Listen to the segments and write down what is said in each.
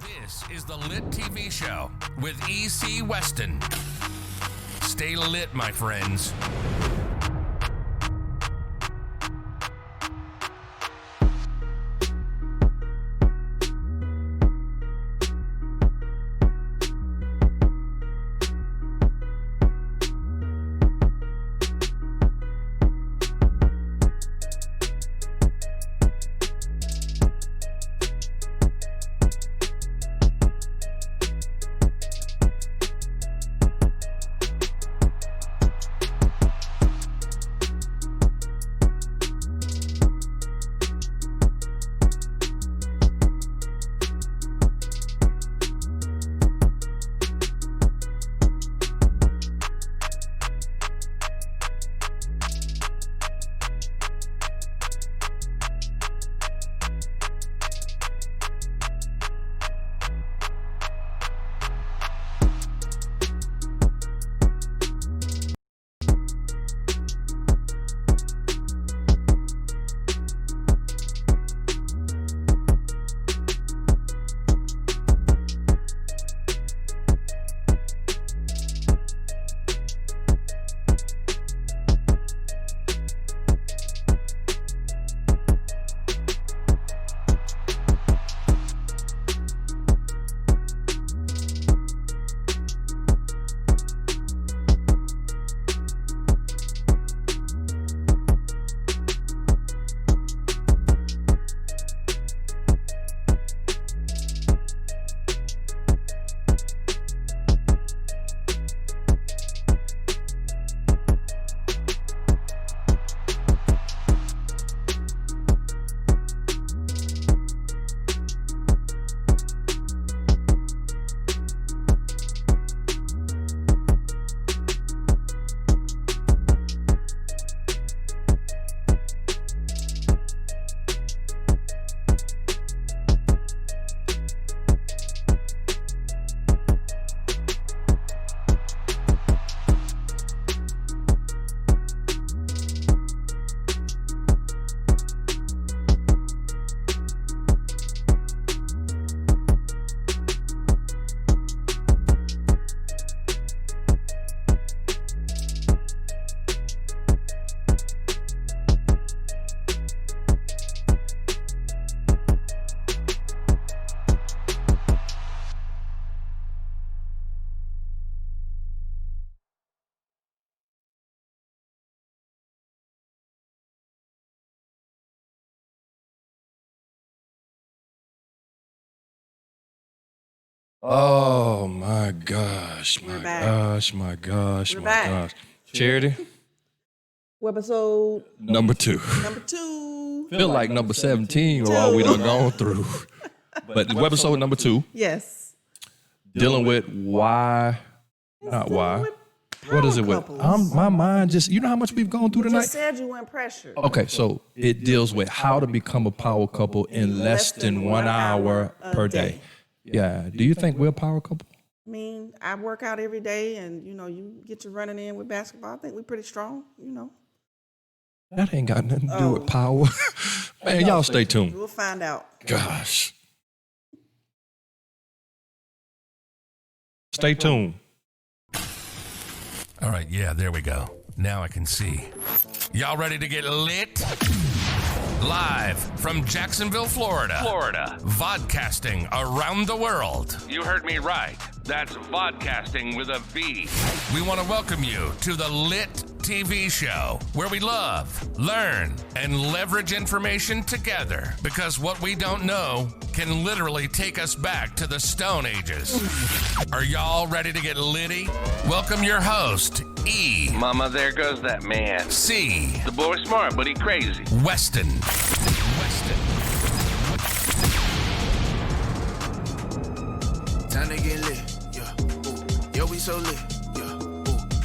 This is the LiT TV show with E.C. Weston. Stay lit, my friends. Oh my gosh, my gosh. Charity, Webisode number 2. number 2. Feel like number 17 or all we done gone through. But webisode number 2, Yes. dealing with why, not why. What is it with? My mind just, you know how much we've gone through You tonight? just said you weren't pressured. Okay, so it deals with how to become a power couple in less than 1 hour per day. Yeah, do you think we're a power couple? I mean, I work out every day, and you get to running in with basketball. I think we're pretty strong. That ain't got nothing to do with power. Man, y'all stay tuned. We'll find out. Gosh. Stay tuned. All right, yeah, there we go. Now I can see. Y'all ready to get lit? Live from Jacksonville, Florida. Vodcasting around the world. You heard me right. That's vodcasting with a V. We want to welcome you to the LiT TV show, where we love, learn, and leverage information together. Because what we don't know can literally take us back to the Stone Ages. Are y'all ready to get litty? Welcome your host, E. Mama, there goes that man. C. The boy's smart, but he crazy. Weston. Time to get lit, yeah. Ooh. Yo, we so lit, yeah. Ooh.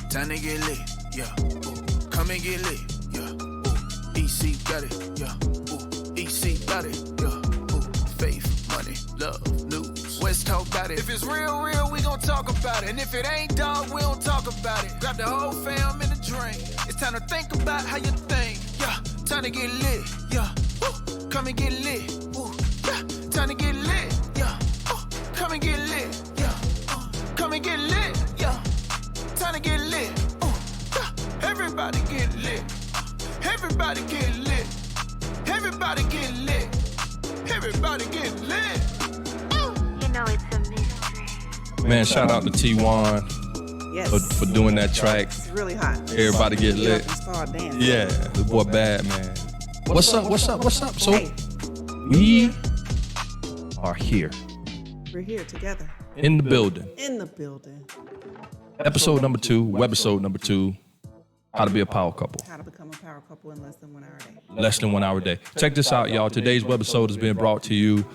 Time to get lit, yeah. Ooh. Come and get lit, yeah. Ooh. EC got it, yeah. Ooh. EC got it, yeah. Ooh. Faith, money, love, news. Let's talk about it. If it's real, we gon' talk about it. And if it ain't, dog, we don't talk about it. Grab the whole fam in the drain. It's time to think about how you think, yeah. Time to get lit, yeah. Ooh. Come and get lit, ooh. Yeah. Time to get lit, yeah. Ooh. Everybody get lit. Everybody get lit. Everybody get lit. You know it's a mystery. Man, shout out to T1 Yes. for doing that track. It's really hot. Everybody get lit. And start dancing. Yeah, the boy bad, man. What's up? So Hey, we are here we're here together in the building. in the building. Episode number 2, Webisode number 2, how to be a power couple. How to become a power couple in less than 1 hour a day. Less than 1 hour a day. Check this out, y'all. Today's webisode is being brought to you.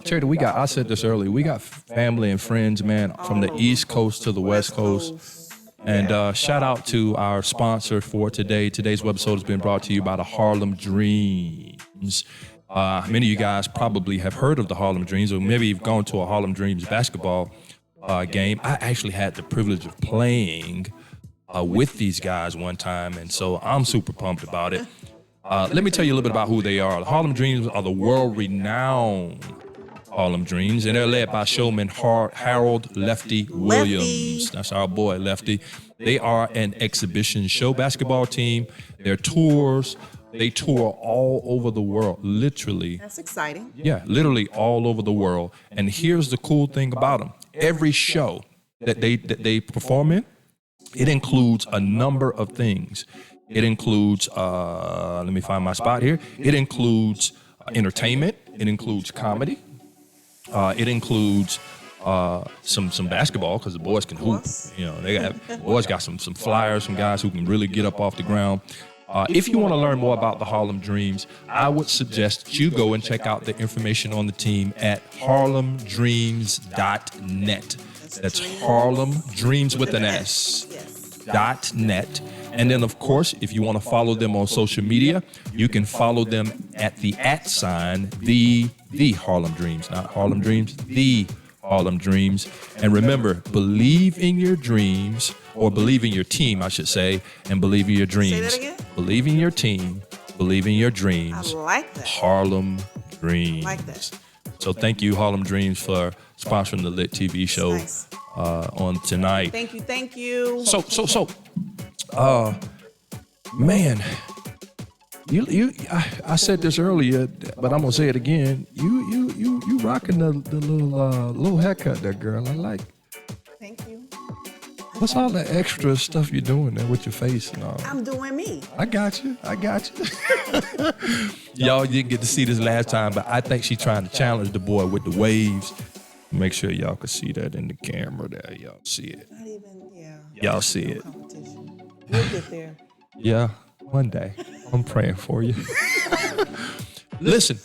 Charity, I said this earlier, we got family and friends, man, from the East Coast to the West Coast. And shout out to our sponsor for today. Today's webisode has been brought to you by the Harlem Dreams. Many of you guys probably have heard of the Harlem Dreams, or maybe you've gone to a Harlem Dreams basketball game. I actually had the privilege of playing with these guys one time, and so I'm super pumped about it. Let me tell you a little bit about who they are. The Harlem Dreams are the world-renowned Harlem Dreams, and they're led by showman Harold Lefty Williams. That's our boy, Lefty. They are an exhibition show basketball team. Their tours, they tour all over the world, literally. That's exciting. Yeah, literally all over the world. And here's the cool thing about them. Every show that they perform in, it includes a number of things. It includes, let me find my spot here. It includes entertainment. It includes comedy. It includes some basketball, because the boys can hoop. You know, the boys got some flyers, some guys who can really get up off the ground. If you want to learn more about the Harlem Dreams, I would suggest that you go and check out the information on the team at harlemdreams.net. That's Harlem Dreams with an S. Yes. .net. And then, of course, if you want to follow them on social media, you can follow them at the @ the Harlem Dreams, not Harlem Dreams, the Harlem Dreams. And remember, believe in your dreams, or believe in your team, I should say, and believe in your dreams. Say that again? Believe in your team, believe in your dreams. I like that. Harlem Dreams. Like that. So thank you, Harlem Dreams, for sponsoring the LiT TV show Nice. on tonight. Thank you. So, man, I said this earlier, but I'm gonna say it again. You rocking the little haircut there, girl. I like. Thank you. What's all the extra stuff you're doing there with your face and all? I'm doing me. I got you. Y'all didn't get to see this last time, but I think she's trying to challenge the boy with the waves. Make sure y'all can see that in the camera there. Y'all see it. Not even, yeah. Y'all see it. Competition. We'll get there. Yeah, one day. I'm praying for you. Listen,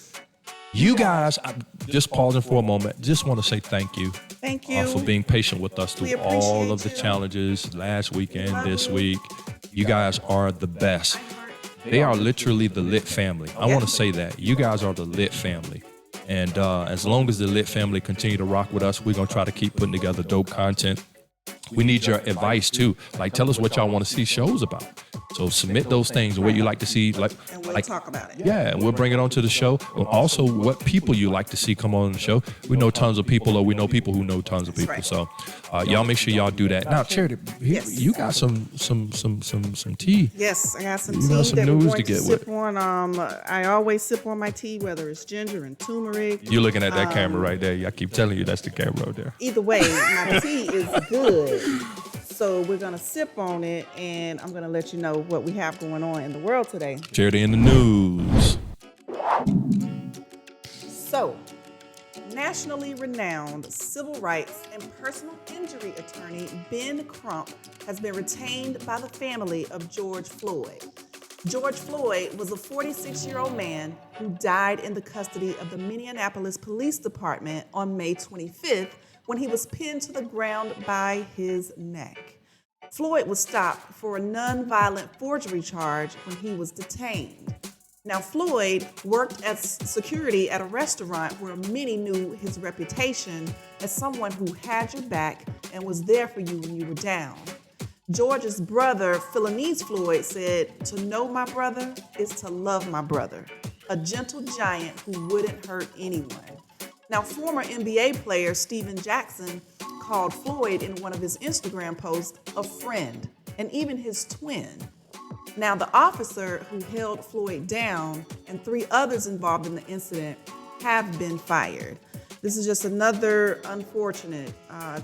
you guys, I'm just pausing for a moment. Just want to say thank you. Thank you. For being patient with us We through all of the appreciate you. challenges last weekend, this week. You guys are the best. They are literally the LiT family. I want to say that. You guys are the LiT family. And as long as the LiT family continue to rock with us, we're going to try to keep putting together dope content. We need your advice too. Like, tell us what y'all want to see shows about. So submit those things, what you like to see, And we'll talk about it. yeah, and we'll bring it onto the show. Also, what people you like to see come on the show. We know tons of people, or we know people who know tons of people. right. So, y'all make sure y'all do that. Now, Charity, Yes. you got some tea. Yes, I got some You tea got some that news we're going to to get sip with. on. I always sip on my tea, whether it's ginger and turmeric. You're looking at that camera right there. I keep telling you that's the camera right there. Either way, my tea is good. So we're going to sip on it, and I'm going to let you know what we have going on in the world today. Charity in the news. So, nationally renowned civil rights and personal injury attorney Ben Crump has been retained by the family of George Floyd. George Floyd was a 46-year-old man who died in the custody of the Minneapolis Police Department on May 25th when he was pinned to the ground by his neck. Floyd was stopped for a nonviolent forgery charge when he was detained. Now, Floyd worked as security at a restaurant where many knew his reputation as someone who had your back and was there for you when you were down. George's brother, Philanese Floyd, said, "To know my brother is to love my brother, a gentle giant who wouldn't hurt anyone." Now, former NBA player Steven Jackson called Floyd in one of his Instagram posts a friend, and even his twin. Now, the officer who held Floyd down and 3 others involved in the incident have been fired. This is just another unfortunate,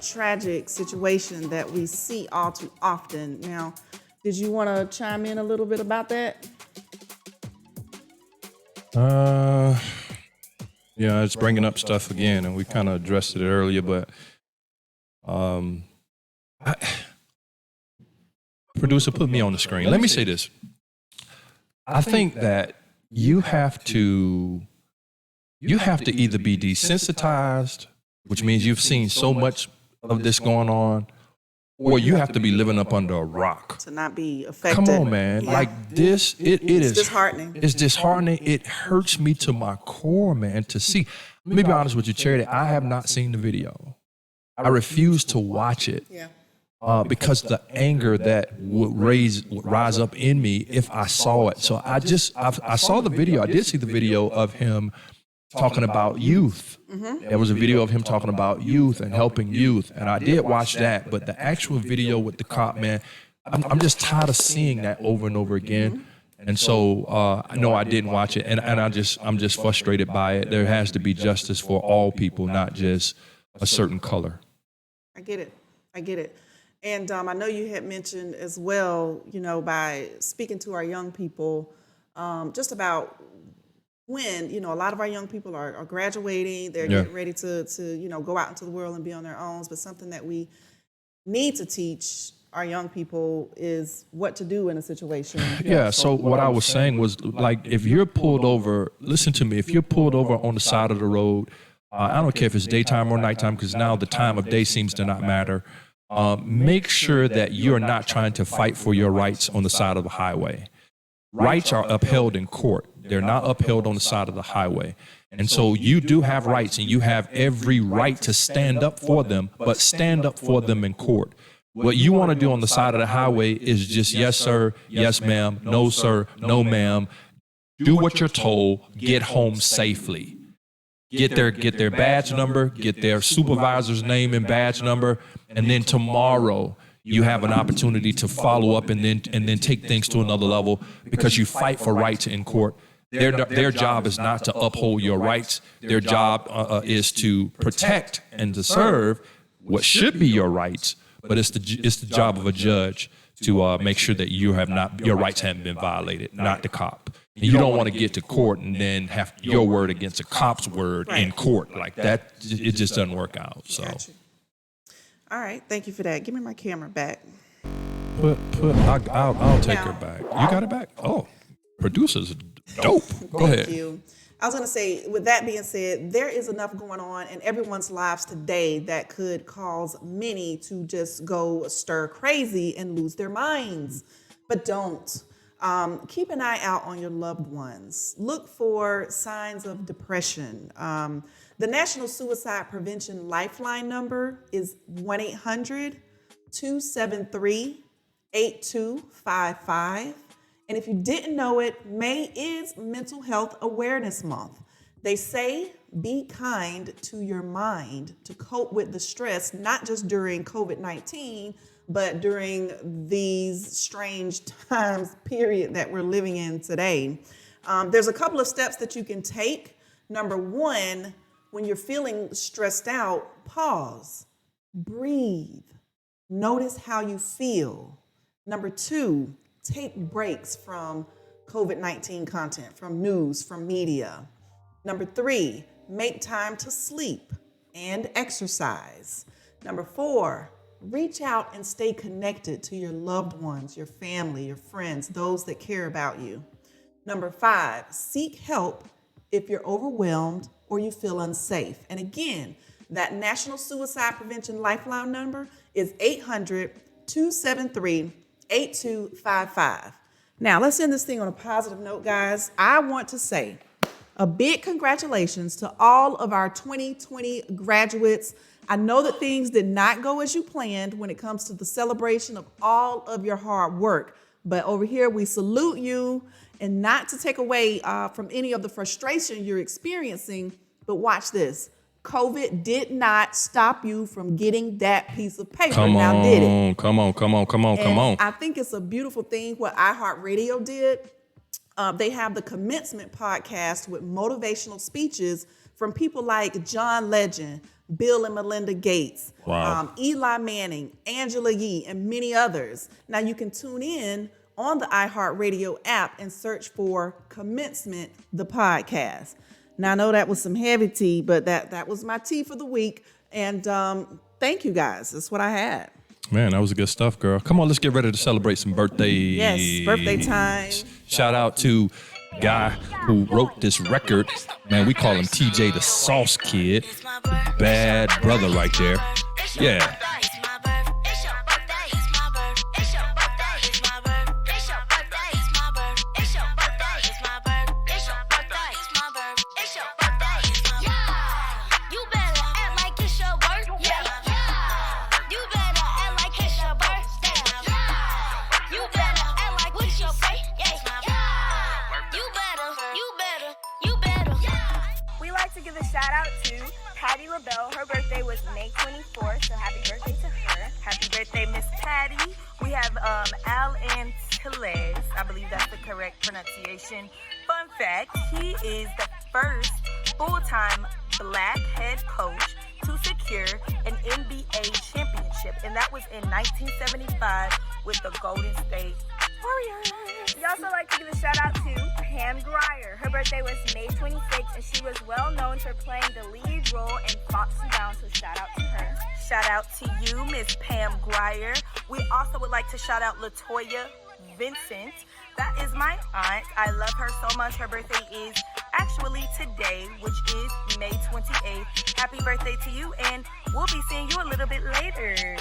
tragic situation that we see all too often. Now, did you want to chime in a little bit about that? Yeah, it's bringing up stuff again, and we kind of addressed it earlier, but producer, put me on the screen. Let me say this. I think that you have to either be desensitized, which means you've seen so much of this going on, or you have to be living up under a rock. To not be affected. Come on, man. Yeah. Like this, it is disheartening. It's disheartening. It hurts me to my core, man, to see. Let me be honest with you, Charity. I have not seen the video. I refuse to watch it. Yeah. Because the anger that would rise up in me if I saw it. So I saw the video. I did see the video of him talking about youth. Mm-hmm. There was a video of him talking about youth and helping youth, and I did watch that. But the actual video with the cop, man, I'm just tired of seeing that over and over again. And so no, I didn't watch it, and I'm just frustrated by it. There has to be justice for all people, not just a certain color. I get it. And I know you had mentioned as well, by speaking to our young people, just about when, a lot of our young people are graduating, they're getting ready to go out into the world and be on their own. But something that we need to teach our young people is what to do in a situation. Yeah, so what I was saying was, like, if you're pulled over, listen to me, if you're pulled over on the side of the road, I don't care if it's daytime or nighttime, because now the time of day seems to not matter. Make sure that you're not trying to fight for your rights on the side of the highway. Rights are upheld in court. They're not upheld on the side of the highway. And so you do have rights, and you have every right to stand up for them, but stand up for them in court. What you want to do on the side of the highway is just yes, sir, yes, ma'am, no, sir, no, ma'am. Do what you're told, get home safely. Get their badge number, get their supervisor's name and badge number, and then tomorrow you have an opportunity to follow up and then take things to another level, because you fight for rights in court. Their job is not to uphold your rights. Their job is to protect and to serve what should be your rights, but it's the job of a judge to make sure that your rights haven't been violated, not the cop. And you don't want to get to court and then have your word against a cop's word in court like that. It just doesn't work out. So, all right, thank you for that. Give me my camera back. I'll take her back. You got it back? Oh, producer's dope. Go ahead. Thank you. I was going to say, with that being said, there is enough going on in everyone's lives today that could cause many to just go stir crazy and lose their minds. But don't. Keep an eye out on your loved ones. Look for signs of depression. The National Suicide Prevention Lifeline number is 1-800-273-8255. And if you didn't know it, May is Mental Health Awareness Month. They say be kind to your mind to cope with the stress, not just during COVID-19, but during these strange times, period, that we're living in today. There's a couple of steps that you can take. Number one, when you're feeling stressed out, pause, breathe, notice how you feel. Number two, take breaks from COVID-19 content, from news, from media. Number three, make time to sleep and exercise. Number four, reach out and stay connected to your loved ones, your family, your friends, those that care about you. Number five, seek help if you're overwhelmed or you feel unsafe. And again, that National Suicide Prevention Lifeline number is 800-273-8255. Now, let's end this thing on a positive note, guys. I want to say a big congratulations to all of our 2020 graduates. I know that things did not go as you planned when it comes to the celebration of all of your hard work, but over here we salute you, and not to take away from any of the frustration you're experiencing, but watch this. COVID did not stop you from getting that piece of paper. Come now, did it? Come on. I think it's a beautiful thing what iHeartRadio did. They have the Commencement podcast with motivational speeches from people like John Legend, Bill and Melinda Gates, Wow. Eli Manning, Angela Yee, and many others. Now you can tune in on the iHeartRadio app and search for Commencement, the podcast. Now I know that was some heavy tea, but that was my tea for the week. And thank you guys. That's what I had. Man, that was good stuff, girl. Come on, let's get ready to celebrate some birthdays. Yes, birthday time. Shout out to the guy who wrote this record. Man, we call him TJ the Sauce Kid. Bad brother right there. Yeah. Shout out to Patty LaBelle. Her birthday was May 24th, so happy birthday to her. Happy birthday, Miss Patty. We have Al Antilles. I believe that's the correct pronunciation. Fun fact, he is the first full-time black head coach to secure an NBA championship, and that was in 1975 with the Golden State Warriors. We also like to give a shout out to Pam Grier. Her birthday was May 26th, and she was well known for playing the lead role in Fox and Down, so shout out to her. Shout out to you, Miss Pam Grier. We also would like to shout out LaToya Vincent. That is my aunt. I love her so much. Her birthday is actually today, which is May 28th. Happy birthday to you, and we'll be seeing you a little bit later.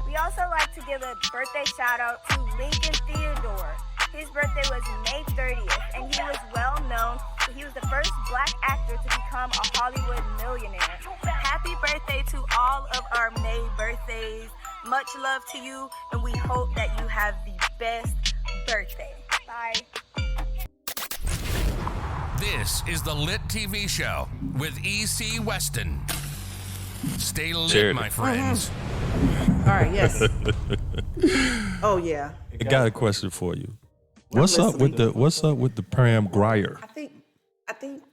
We also like to give a birthday shout out to Lincoln Theodore. His birthday was May 30th, and he was well known. He was the first black actor to become a Hollywood millionaire. Happy birthday to all of our May birthdays. Much love to you, and we hope that you have the best birthday. Bye. This is the Lit TV show with E.C. Weston. Stay lit, Cheers. my friends. All right, yes. Oh, yeah. I got a question for you. What's up with the Pam Grier? I think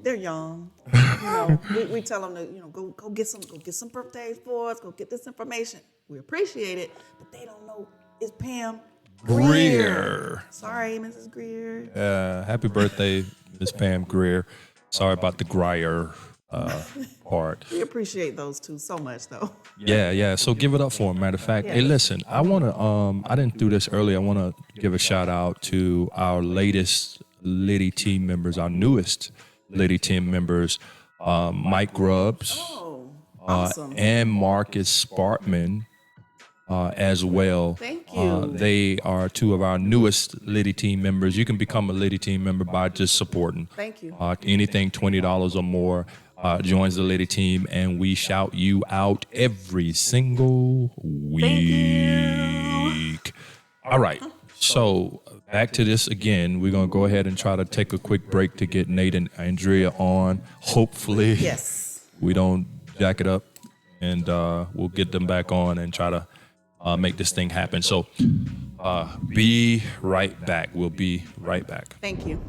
they're young. You know, we tell them to, go get some birthdays for us, go get this information. We appreciate it, but they don't know it's Pam Grier. Sorry, Mrs. Grier. Happy birthday, Miss Pam Grier. Sorry about the Grier part. We appreciate those two so much, though. Yeah. So give it up for them. Matter of fact, hey, listen, I wanna I didn't do this earlier. I wanna give a shout out to our latest LiT team members, our newest LiT team members, Mike Grubbs, Awesome. and Marcus Spartman. As well. Thank you. They are two of our newest LiT team members. You can become a LiT team member by just supporting. Thank you. Anything $20 or more joins the LiT team, and we shout you out every single week. Thank you. All right. So back to this again. We're going to go ahead and try to take a quick break to get Nate and Andrea on. Hopefully, Yes. we don't jack it up, and we'll get them back on and try to make this thing happen. So be right back. We'll be right back. Thank you.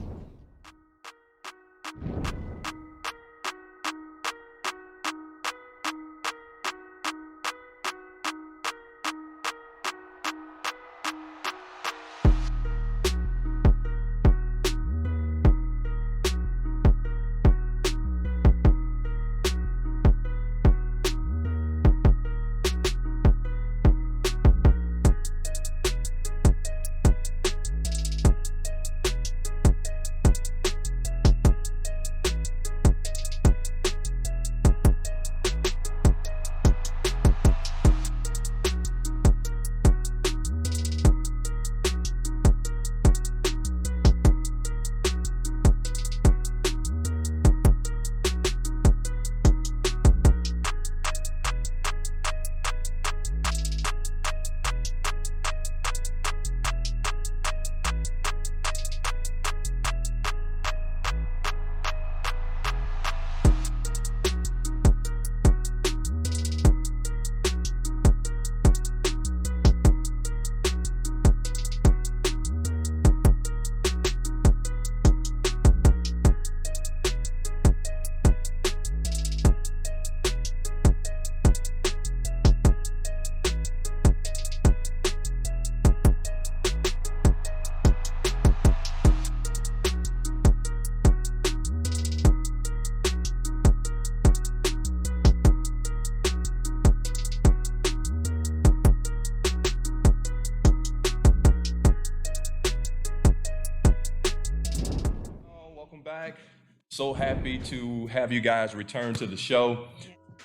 So happy to have you guys return to the show.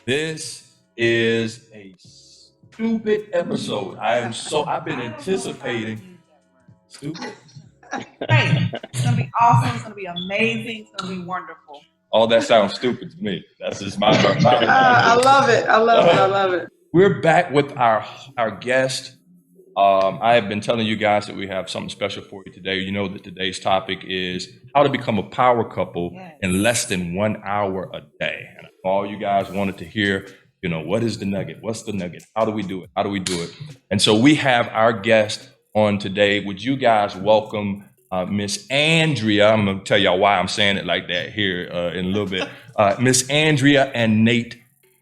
This is a stupid episode. I've been anticipating stupid. Hey, it's gonna be awesome. It's gonna be amazing. It's gonna be wonderful. All that sounds stupid to me. That's just my I love it. I love it. We're back with our guest. I have been telling you guys that we have something special for you today. You know that today's topic is how to become a power couple in less than 1 hour a day. And all you guys wanted to hear, what is the nugget? What's the nugget? How do we do it? How do we do it? And so we have our guest on today. Would you guys welcome Miss Andrea? I'm going to tell y'all why I'm saying it like that here in a little bit. Miss Andrea and Nate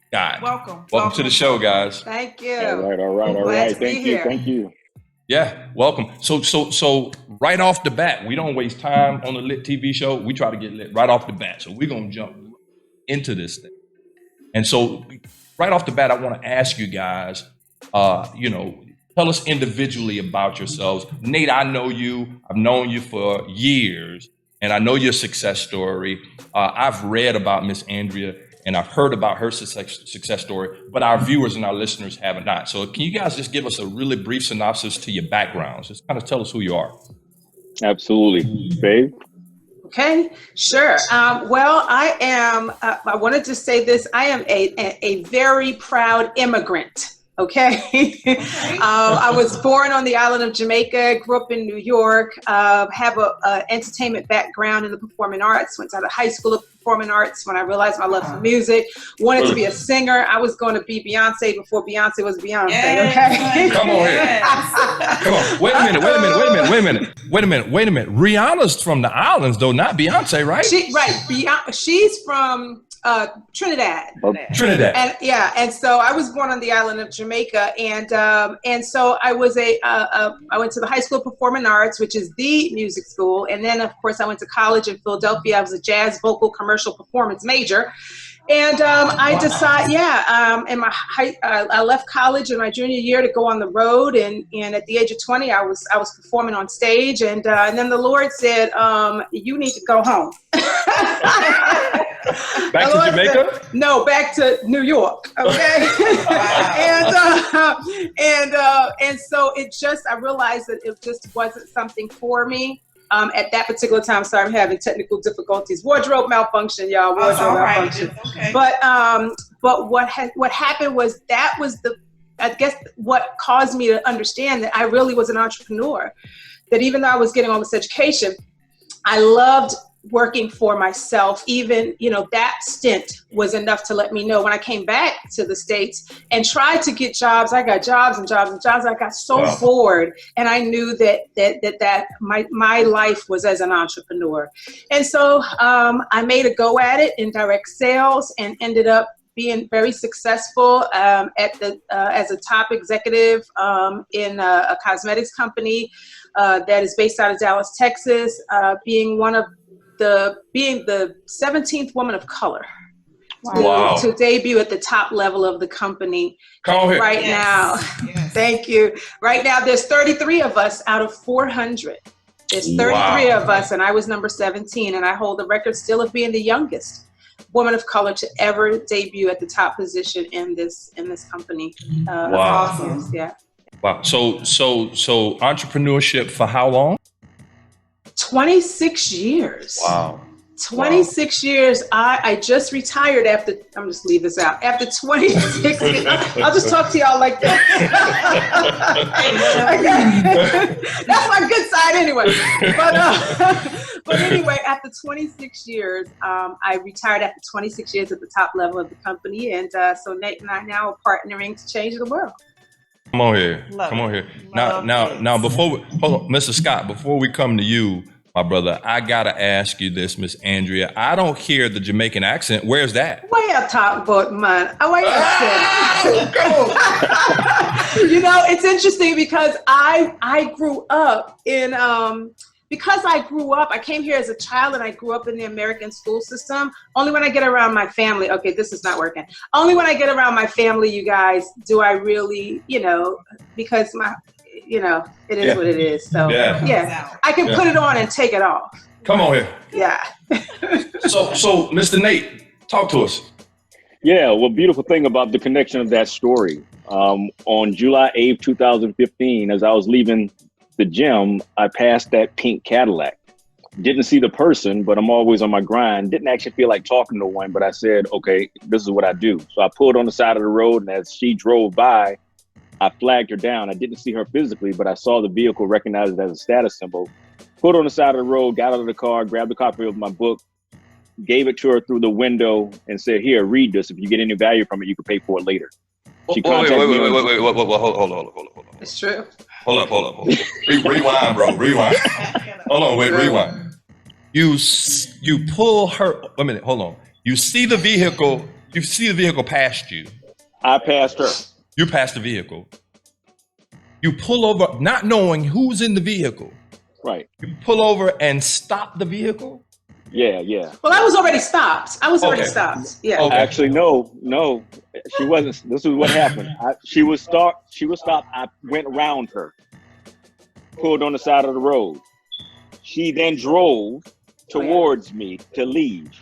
Scott. Welcome to the show, guys. Thank you. All right. Thank you. Yeah, welcome. So right off the bat, we don't waste time on the LiT TV show. We try to get lit right off the bat. So we're going to jump into this thing. And so right off the bat, I want to ask you guys, tell us individually about yourselves. Nate, I know you. I've known you for years, and I know your success story. I've read about Miss Andrea, and I've heard about her success story, but our viewers and our listeners have not. So can you guys just give us a really brief synopsis to your backgrounds? Just kind of tell us who you are. Absolutely. Babe? Okay, sure. Well, I am, I wanted to say this, I am a very proud immigrant. Okay. I was born on the island of Jamaica, grew up in New York, have a entertainment background in the performing arts, went to high school of performing arts when I realized my love for music, wanted to be a singer. I was going to be Beyonce before Beyonce was Beyonce. Okay. Come on here. Come on. Wait a minute. Rihanna's from the islands though, not Beyonce, right? She's from Trinidad. Trinidad. And so I was born on the island of Jamaica, and so I was I went to the High School of Performing Arts, which is the music school, and then of course I went to college in Philadelphia. I was a jazz vocal commercial performance major, and I decided, I left college in my junior year to go on the road, and at the age of 20, I was performing on stage, and then the Lord said, you need to go home. Back to Jamaica? No, back to New York. Okay. And so I realized that it just wasn't something for me. At that particular time, sorry, I'm having technical difficulties. Wardrobe malfunction, y'all. Wardrobe malfunction. Okay. But what happened was what caused me to understand that I really was an entrepreneur. That even though I was getting all this education, I loved working for myself. Even, that stint was enough to let me know when I came back to the States and tried to get jobs. I got jobs and jobs and jobs. I got so bored, and I knew that my life was as an entrepreneur. And so I made a go at it in direct sales and ended up being very successful as a top executive in a cosmetics company that is based out of Dallas, Texas, being the 17th woman of color to debut at the top level of the company. Come on here. Right now. Yes. Thank you. Right now, there's 33 of us out of 400. There's 33 of us, and I was number 17, and I hold the record still of being the youngest woman of color to ever debut at the top position in this company. Wow. Yeah. Wow. So entrepreneurship for how long? 26 years. Wow. 26 years. I just retired after, I'm just leave this out. After 26 years, I'll just talk to y'all like that. That's my good side anyway. But anyway, after 26 years, I retired after 26 years at the top level of the company. And so Nate and I now are partnering to change the world. Come on here. Now, hold on, Mr. Scott, before we come to you, my brother, I gotta ask you this, Miss Andrea. I don't hear the Jamaican accent. Where's that? Way up top, but man, it's interesting because I grew up in I came here as a child and I grew up in the American school system. Only when I get around my family, okay, this is not working. Only when I get around my family, you guys, do I really, because it is what it is. So I can put it on and take it off. Come on here. Yeah. So, Mr. Nate, talk to us. Yeah, well, beautiful thing about the connection of that story. On July 8th, 2015, as I was leaving the gym, I passed that pink Cadillac. Didn't see the person, but I'm always on my grind. Didn't actually feel like talking to one, but I said, okay, this is what I do. So I pulled on the side of the road, and as she drove by, I flagged her down. I didn't see her physically, but I saw the vehicle, recognized it as a status symbol. Put on the side of the road, got out of the car, grabbed a copy of my book, gave it to her through the window, and said, here, read this. If you get any value from it, you can pay for it later. She contacted me. Wait, hold on. It's true. Hold up. Rewind, bro. Rewind. Hold on, wait, rewind. You pull her. A minute, hold on. You see the vehicle past you. I passed her. You passed the vehicle. You pull over, not knowing who's in the vehicle. Right. You pull over and stop the vehicle. Yeah. Well, I was already stopped. Yeah. Okay. Actually, no, she wasn't. This is what happened. She was stopped. I went around her, pulled on the side of the road. She then drove towards me to leave.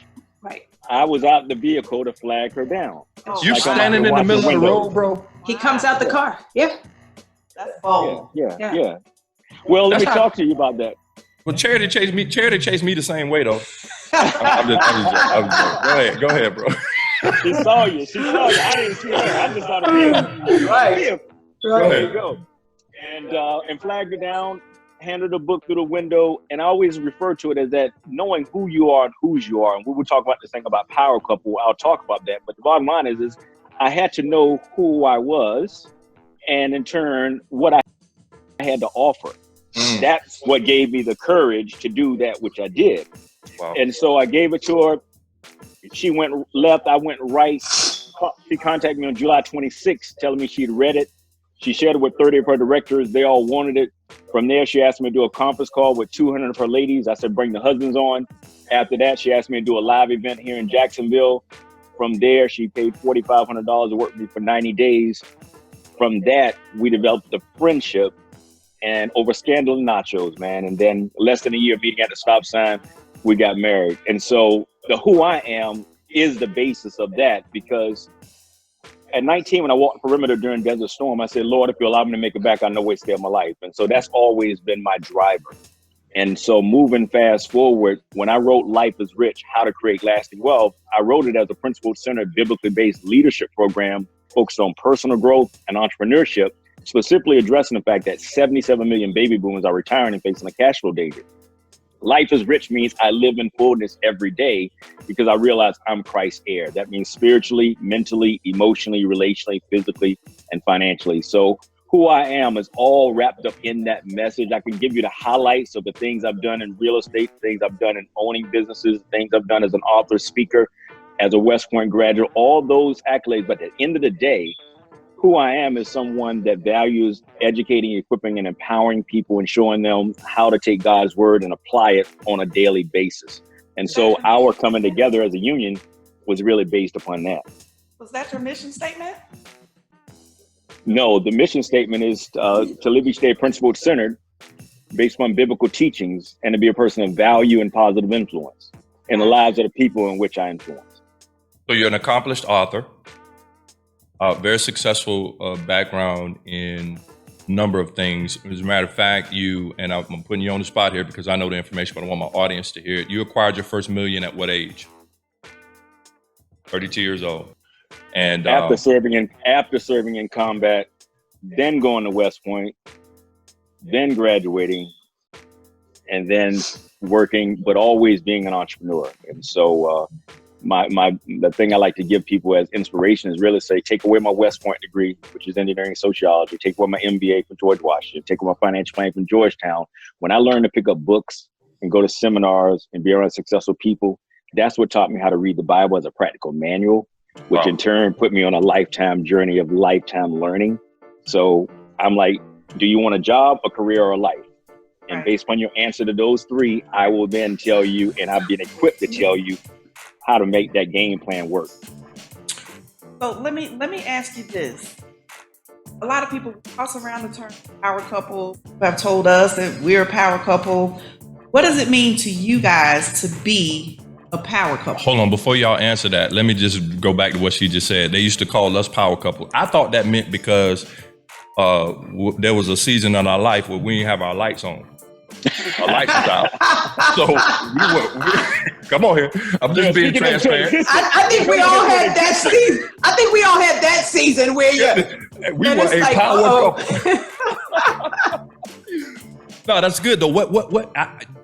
Right. I was out in the vehicle to flag her down. You Like standing in the middle of the road, bro? He comes out the car. Yeah. That's bold. Yeah. Well, let me talk to you about that. Well, Charity chased me the same way though. I'm just Go ahead, bro. She saw you. I didn't see her. I just saw the vehicle. Right. There you go. And flagged her down, handed the book through the window, and I always refer to it as that knowing who you are and whose you are. And we were talking about this thing about power couple. I'll talk about that. But the bottom line is I had to know who I was, and in turn, what I had to offer. That's what gave me the courage to do that, which I did. Wow. And so I gave it to her. She went left. I went right. She contacted me on July 26th, telling me she'd read it. She shared it with 30 of her directors. They all wanted it. From there, she asked me to do a conference call with 200 of her ladies. I said, bring the husbands on. After that, she asked me to do a live event here in Jacksonville. From there, she paid $4,500 to work with me for 90 days. From that, we developed a friendship. And over scandal and nachos, man. And then less than a year meeting at the stop sign, we got married. And so the who I am is the basis of that, because at 19, when I walked the perimeter during Desert Storm, I said, Lord, if you allow me to make it back, I know what's there in my life. And so that's always been my driver. And so moving fast forward, when I wrote Life is Rich, How to Create Lasting Wealth, I wrote it as a principle-centered, biblically based leadership program focused on personal growth and entrepreneurship, specifically addressing the fact that 77 million baby boomers are retiring and facing a cash flow danger. Life is rich means I live in fullness every day because I realize I'm Christ's heir. That means spiritually, mentally, emotionally, relationally, physically, and financially. So who I am is all wrapped up in that message. I can give you the highlights of the things I've done in real estate, things I've done in owning businesses, things I've done as an author, speaker, as a West Point graduate, all those accolades. But at the end of the day, who I am is someone that values educating, equipping, and empowering people and showing them how to take God's word and apply it on a daily basis. And so our coming together as a union was really based upon that. Was that your mission statement? No, the mission statement is to live each day principle centered, based on biblical teachings, and to be a person of value and positive influence in the lives of the people in which I influence. So you're an accomplished author. Very successful background in a number of things. As a matter of fact, and I'm putting you on the spot here because I know the information, but I want my audience to hear it. You acquired your first million at what age? 32 years old. And after serving in combat, then going to West Point, then graduating, and then working, but always being an entrepreneur. And so the thing I like to give people as inspiration is really say, take away my West Point degree, which is engineering sociology, take away my MBA from George Washington, take away my financial planning from Georgetown. When I learned to pick up books and go to seminars and be around successful people, that's what taught me how to read the Bible as a practical manual, which in turn put me on a lifetime journey of lifetime learning. So I'm like, do you want a job, a career, or a life? And based on your answer to those three, I will then tell you, and I've been equipped to tell you how to make that game plan work. So let me ask you this. A lot of people toss around the term power couple, who have told us that we're a power couple. What does it mean to you guys to be a power couple? Hold on, before y'all answer that, let me just go back to what she just said. They used to call us power couple. I thought that meant because there was a season in our life where we didn't have our lights on. Our lights was out. So we come on here. I'm just being transparent. I think we all had that season. I think we all had that season where we were a like, power couple. No, that's good though. What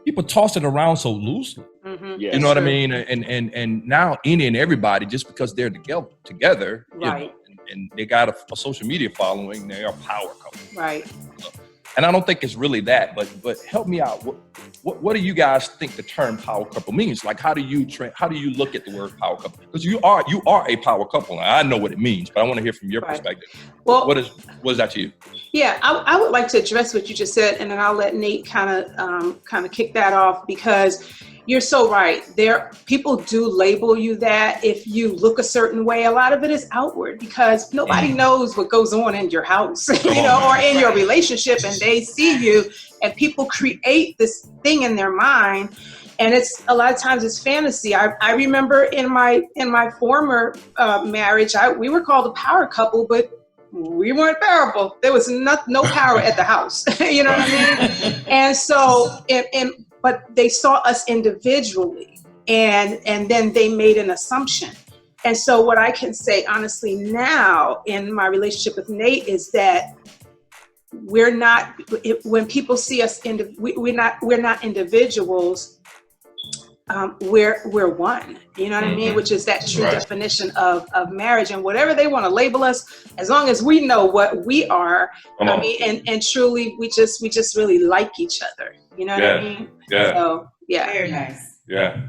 people toss it around so loosely. Mm-hmm. Yes. You know what I mean? And now any and everybody, just because they're together, right? And they got a social media following, they are power couple. Right. And I don't think it's really that, but help me out. What do you guys think the term power couple means? Like, how do you look at the word power couple? Because you are a power couple. I know what it means, but I want to hear from your perspective. Well, what is that to you? Yeah, I would like to address what you just said, and then I'll let Nate kind of kick that off, because you're so right. People do label you that if you look a certain way. A lot of it is outward, because nobody knows what goes on in your house, or in your relationship, and they see you, and people create this thing in their mind, and it's a lot of times it's fantasy. I remember in my former marriage, we were called a power couple, but we weren't powerful. There was no power at the house. You know what I mean? And so, but they saw us individually, and then they made an assumption. And so what I can say honestly now in my relationship with Nate is that we're not, when people see us, we're not individuals. We're one, you know what I mean? Which is that true definition of marriage, and whatever they want to label us, as long as we know what we are, I mean, and truly we just really like each other, you know what I mean? Yeah. So, yeah. Very nice. Yeah.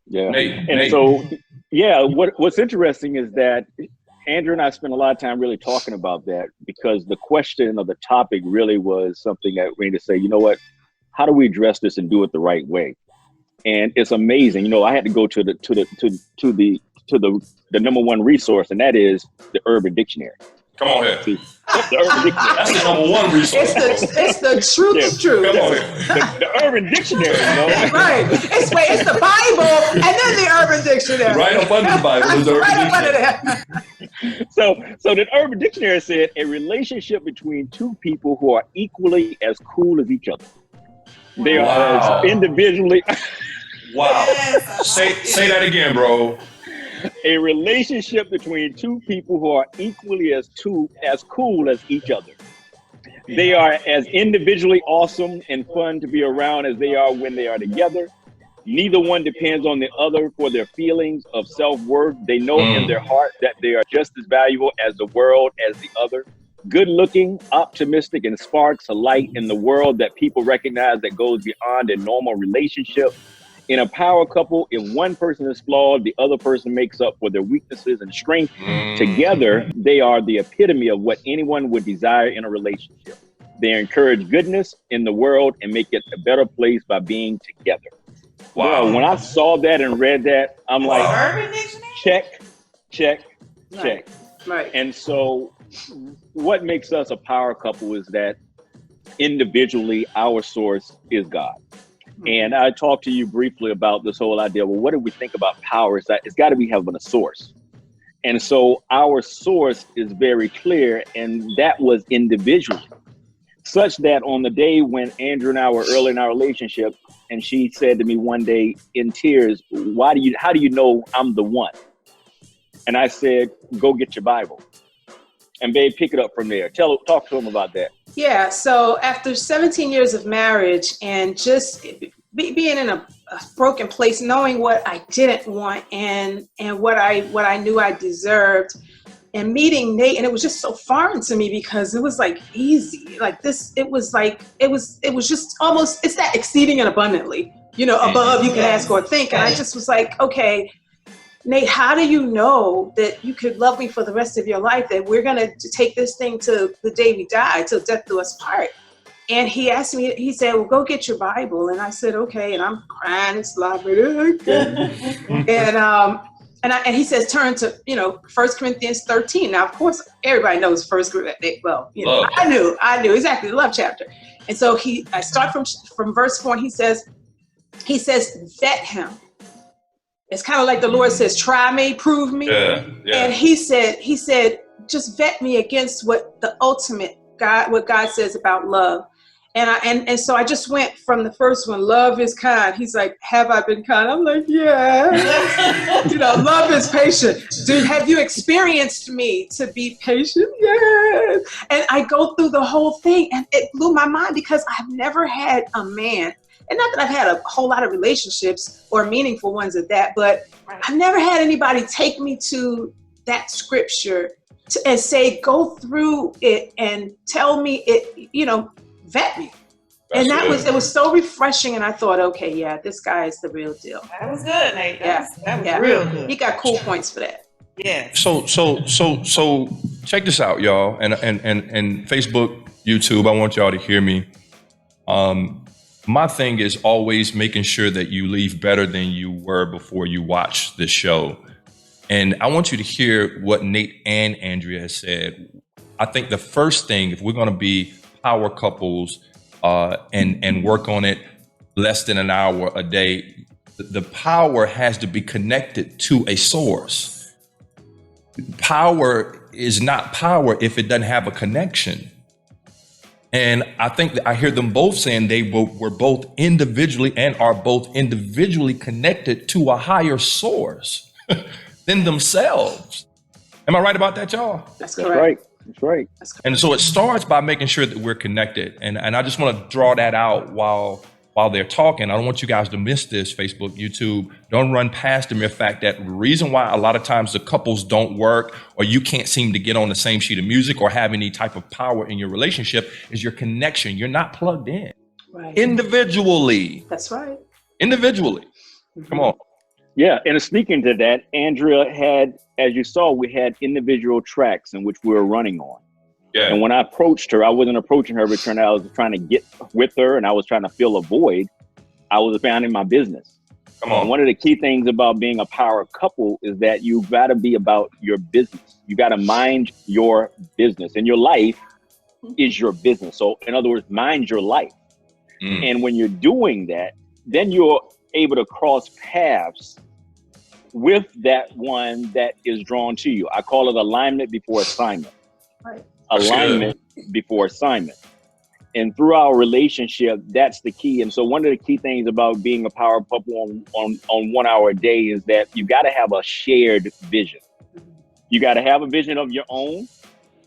Nate. So, what's interesting is that Andrew and I spent a lot of time really talking about that, because the question of the topic really was something that we need to say, you know what, how do we address this and do it the right way? And it's amazing. I had to go to the number one resource, and that is the Urban Dictionary. Come on here. The Urban Dictionary. That's the number one resource. It's the truth of truth. Come on here. The Urban Dictionary, Right. It's the Bible and then the Urban Dictionary. Right up under the Bible is the Urban Dictionary. So the Urban Dictionary said a relationship between two people who are equally as cool as each other. They are as individually. Wow. Say that again, bro. A relationship between two people who are equally as cool as each other. They are as individually awesome and fun to be around as they are when they are together. Neither one depends on the other for their feelings of self-worth. They know in their heart that they are just as valuable as the world as the other. Good looking, optimistic, and sparks a light in the world that people recognize that goes beyond a normal relationship. In a power couple, if one person is flawed, the other person makes up for their weaknesses and strength. Together, they are the epitome of what anyone would desire in a relationship. They encourage goodness in the world and make it a better place by being together. Wow. Well, when I saw that and read that, I'm like, check. Right. And so what makes us a power couple is that individually, our source is God. And I talked to you briefly about this whole idea. Well, what do we think about power? It's got to be having a source. And so our source is very clear, and that was individual. Such that on the day when Andrew and I were early in our relationship, and she said to me one day in tears, how do you know I'm the one? And I said, go get your Bible. And babe, pick it up from there. Talk to him about that. Yeah, so after 17 years of marriage and just being in a broken place, knowing what I didn't want and what I knew I deserved, and meeting Nate, and it was just so foreign to me because it was like easy, like this. It was just almost, it's that exceeding and abundantly, above you can ask or think. And I just was like, okay, Nate, how do you know that you could love me for the rest of your life, that we're going to take this thing to the day we die, till death do us part? And he asked me, he said, well, go get your Bible. And I said, okay. And I'm crying and slobbering. And he says, turn to, 1 Corinthians 13. Now, of course, everybody knows 1 Corinthians. Well, I knew exactly the love chapter. And so I start from verse 4, and he says, he says, vet him. It's kind of like the Lord says, try me, prove me. Yeah. And he said, just vet me against what the ultimate God, what God says about love. And so I just went from the first one, love is kind. He's like, have I been kind? I'm like, yeah. Love is patient. Have you experienced me to be patient? Yes. And I go through the whole thing, and it blew my mind because I've never had a man, and not that I've had a whole lot of relationships or meaningful ones at that, but I've never had anybody take me to that scripture and say, go through it and tell me it, vet me. And it was so refreshing. And I thought, okay, yeah, this guy is the real deal. That was good, Nate. That was real good. He got cool points for that. Yeah. So check this out, y'all, and Facebook, YouTube. I want y'all to hear me. My thing is always making sure that you leave better than you were before you watch this show. And I want you to hear what Nate and Andrea has said. I think the first thing, if we're going to be power couples and work on it less than an hour a day, the power has to be connected to a source. Power is not power if it doesn't have a connection. And I think that I hear them both saying they were both individually and are both individually connected to a higher source than themselves. Am I right about that, y'all? That's correct. That's right. And so it starts by making sure that we're connected. And I just want to draw that out while they're talking. I don't want you guys to miss this, Facebook, YouTube. Don't run past the mere fact that the reason why a lot of times the couples don't work or you can't seem to get on the same sheet of music or have any type of power in your relationship is your connection. You're not plugged in. Right. Individually. That's right. Individually. Mm-hmm. Come on. Yeah, and speaking to that, Andrea had, as you saw, we had individual tracks in which we were running on. Yeah. And when I approached her, I wasn't approaching her, but I was trying to get with her and I was trying to fill a void. I was abandoning my business. Come on. And one of the key things about being a power couple is that you got to be about your business. You got to mind your business, and your life is your business. So in other words, mind your life. And when you're doing that, then you're able to cross paths with that one that is drawn to you. I call it alignment before assignment. Right. Alignment before assignment. And through our relationship, that's the key. And so one of the key things about being a power couple on 1 hour a day is that you got to have a shared vision. You got to have a vision of your own,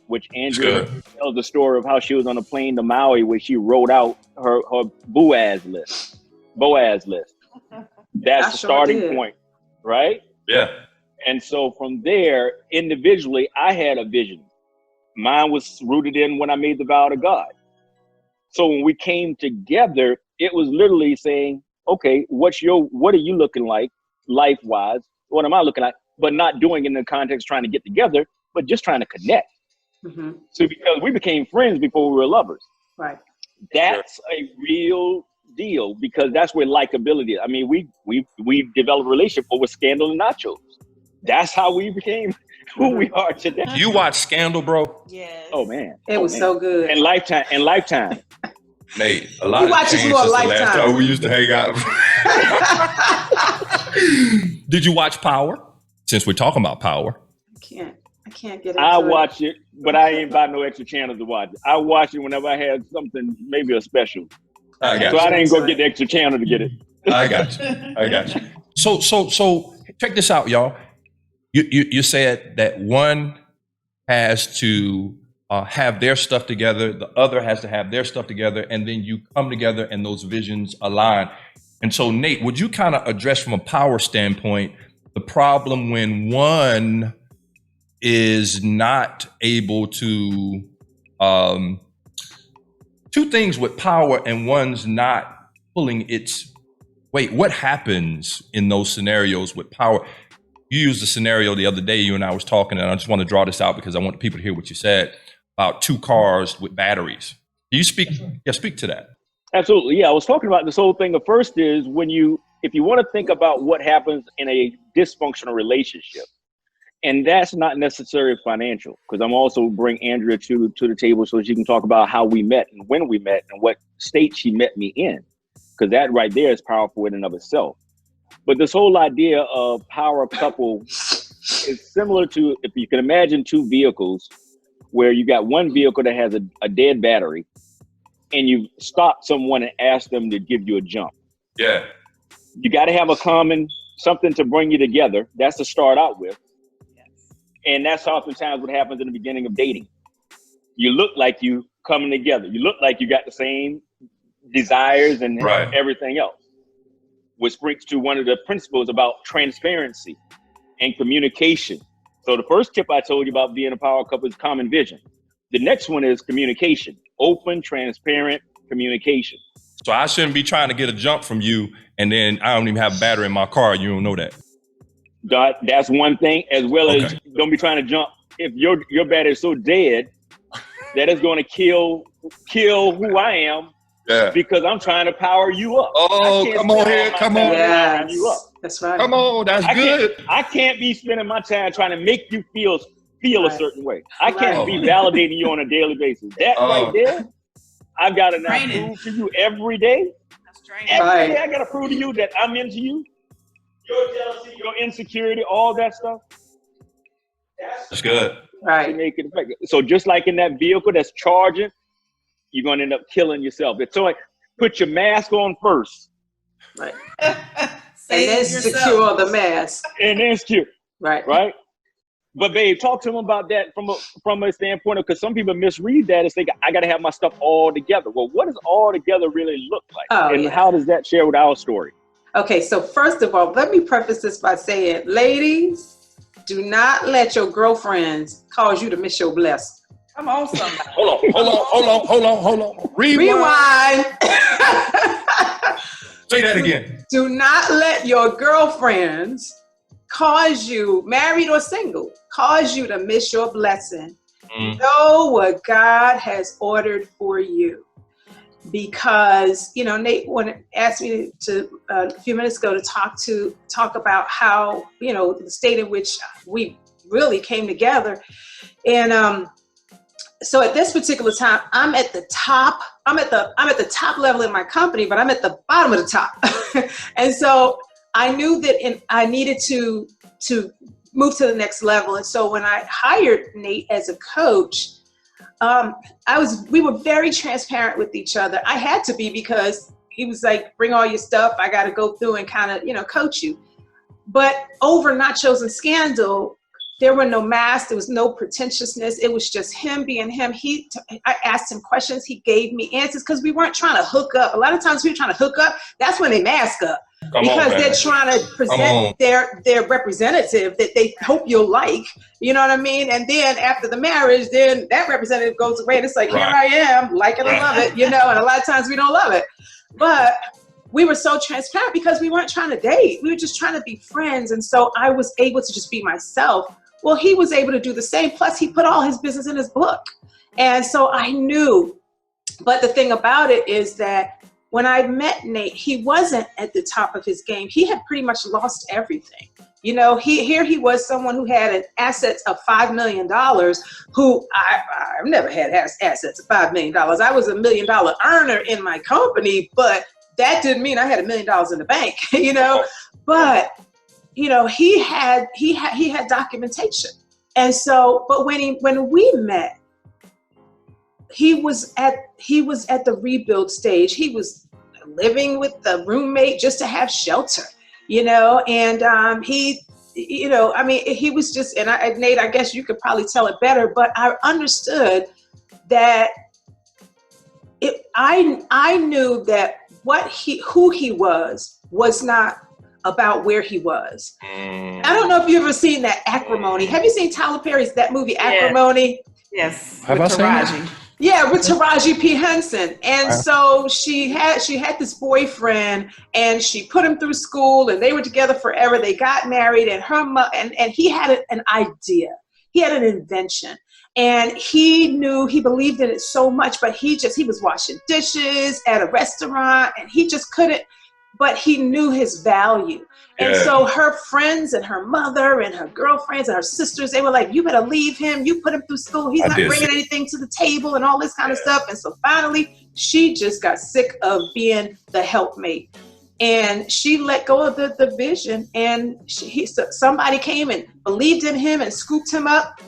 which Andrea tells the story of how she was on a plane to Maui where she wrote out her Boaz list. That's the starting point, right? Yeah. And so from there, individually, I had a vision. Mine was rooted in when I made the vow to God. So when we came together, it was literally saying, okay, what are you looking like life-wise? What am I looking like? But not doing it in the context of trying to get together, but just trying to connect. Mm-hmm. So because we became friends before we were lovers. Right. That's a real deal, because that's where likability is. I mean, we developed a relationship over Scandal and nachos. That's how we became who we are today. You watch Scandal, bro? Yes. Oh man, It was so good. And Lifetime. Mate, a lot of watches changed more since the last Lifetime. time we used to hang out. Did you watch Power? Since we're talking about Power. I can't get into I it. watch it, but I ain't buy no extra channels to watch it. I watch it whenever I had something, maybe a special. I got So you. I didn't go get the extra channel to get it. I got you. So check this out, y'all. You said that one has to have their stuff together, the other has to have their stuff together, and then you come together and those visions align. And so, Nate, would you kind of address from a power standpoint the problem when one is not able to two things with power and one's not pulling its weight? What happens in those scenarios with power? You used a scenario the other day, you and I was talking, and I just want to draw this out because I want people to hear what you said about two cars with batteries. Do you speak to that? Absolutely. Yeah, I was talking about this whole thing. The first is if you want to think about what happens in a dysfunctional relationship, and that's not necessarily financial, because I'm also bring Andrea to the table so she can talk about how we met and when we met and what state she met me in. because that right there is powerful in and of itself. But this whole idea of power couple is similar to, if you can imagine two vehicles where you got one vehicle that has a dead battery and you stop someone and ask them to give you a jump. Yeah. You got to have a common something to bring you together. That's to start out with. And that's oftentimes what happens in the beginning of dating. You look like you coming together. You look like you got the same desires and everything else. Which brings to one of the principles about transparency and communication. So the first tip I told you about being a power couple is common vision. The next one is communication. Open, transparent communication. So I shouldn't be trying to get a jump from you, and then I don't even have a battery in my car. You don't know that. That's one thing, as well as don't be trying to jump. If your battery is so dead that it's going to kill who I am, because I'm trying to power you up. Oh, come on here, come on. Yes, that's right. Come on, that's good. I can't be spending my time trying to make you feel a certain way. I can't be validating you on a daily basis. That right there, I've got to now prove to you every day. Every day I got to prove to you that I'm into you. Your jealousy, your insecurity, all that stuff. That's good. Right. Make it effective. So just like in that vehicle that's charging, you're going to end up killing yourself. It's so like, put your mask on first. Right. And then secure the mask. And then secure. Right. Right. But babe, talk to them about that from a standpoint of, because some people misread that and think I got to have my stuff all together. Well, what does all together really look like? And how does that share with our story? Okay, so first of all, let me preface this by saying, ladies, do not let your girlfriends cause you to miss your blessing. Come on, somebody. Hold on. Rewind. Say that again. Do not let your girlfriends cause you, married or single, cause you to miss your blessing. Know what God has ordered for you. Because, you know, Nate asked me to a few minutes ago to talk about how, you know, the state in which we really came together. And so at this particular time, I'm at the top level in my company, but I'm at the bottom of the top. And so I knew that I needed to move to the next level. And so when I hired Nate as a coach, we were very transparent with each other. I had to be, because he was like, bring all your stuff. I got to go through and kind of, you know, coach you. But over Nachos and Scandal, there were no masks. There was no pretentiousness. It was just him being him. I asked him questions. He gave me answers, because we weren't trying to hook up. A lot of times we were trying to hook up. That's when they mask up. They're trying to present their representative that they hope you'll like. You know what I mean? And then after the marriage, then that representative goes away, and it's like, here I am, like it or love it, you know, and a lot of times we don't love it. But we were so transparent because we weren't trying to date. We were just trying to be friends. And so I was able to just be myself. Well, he was able to do the same. Plus, he put all his business in his book. And so I knew. But the thing about it is that when I met Nate, he wasn't at the top of his game. He had pretty much lost everything. You know, here he was, someone who had an assets of $5 million, who I've never had assets of $5 million. I was $1 million earner in my company, but that didn't mean I had $1 million in the bank, you know. But, you know, he had documentation. And so, but when we met, he was at the rebuild stage. He was living with the roommate just to have shelter, you know, and he, you know, I mean, he was just, and Nate, I guess you could probably tell it better, but I understood that I knew that who he was not about where he was. I don't know if you've ever seen that Acrimony. Have you seen Tyler Perry's that movie Acrimony? Yes. Have I seen it? Yeah, with Taraji P. Henson. And so she had this boyfriend, and she put him through school, and they were together forever. They got married, and and he had an idea. He had an invention. And he believed in it so much, but he was washing dishes at a restaurant, and he just couldn't, but he knew his value. And so her friends and her mother and her girlfriends and her sisters, they were like, you better leave him. You put him through school. He's not bringing anything to the table and all this kind of stuff. And so finally she just got sick of being the helpmate. And she let go of the vision, and somebody came and believed in him and scooped him up.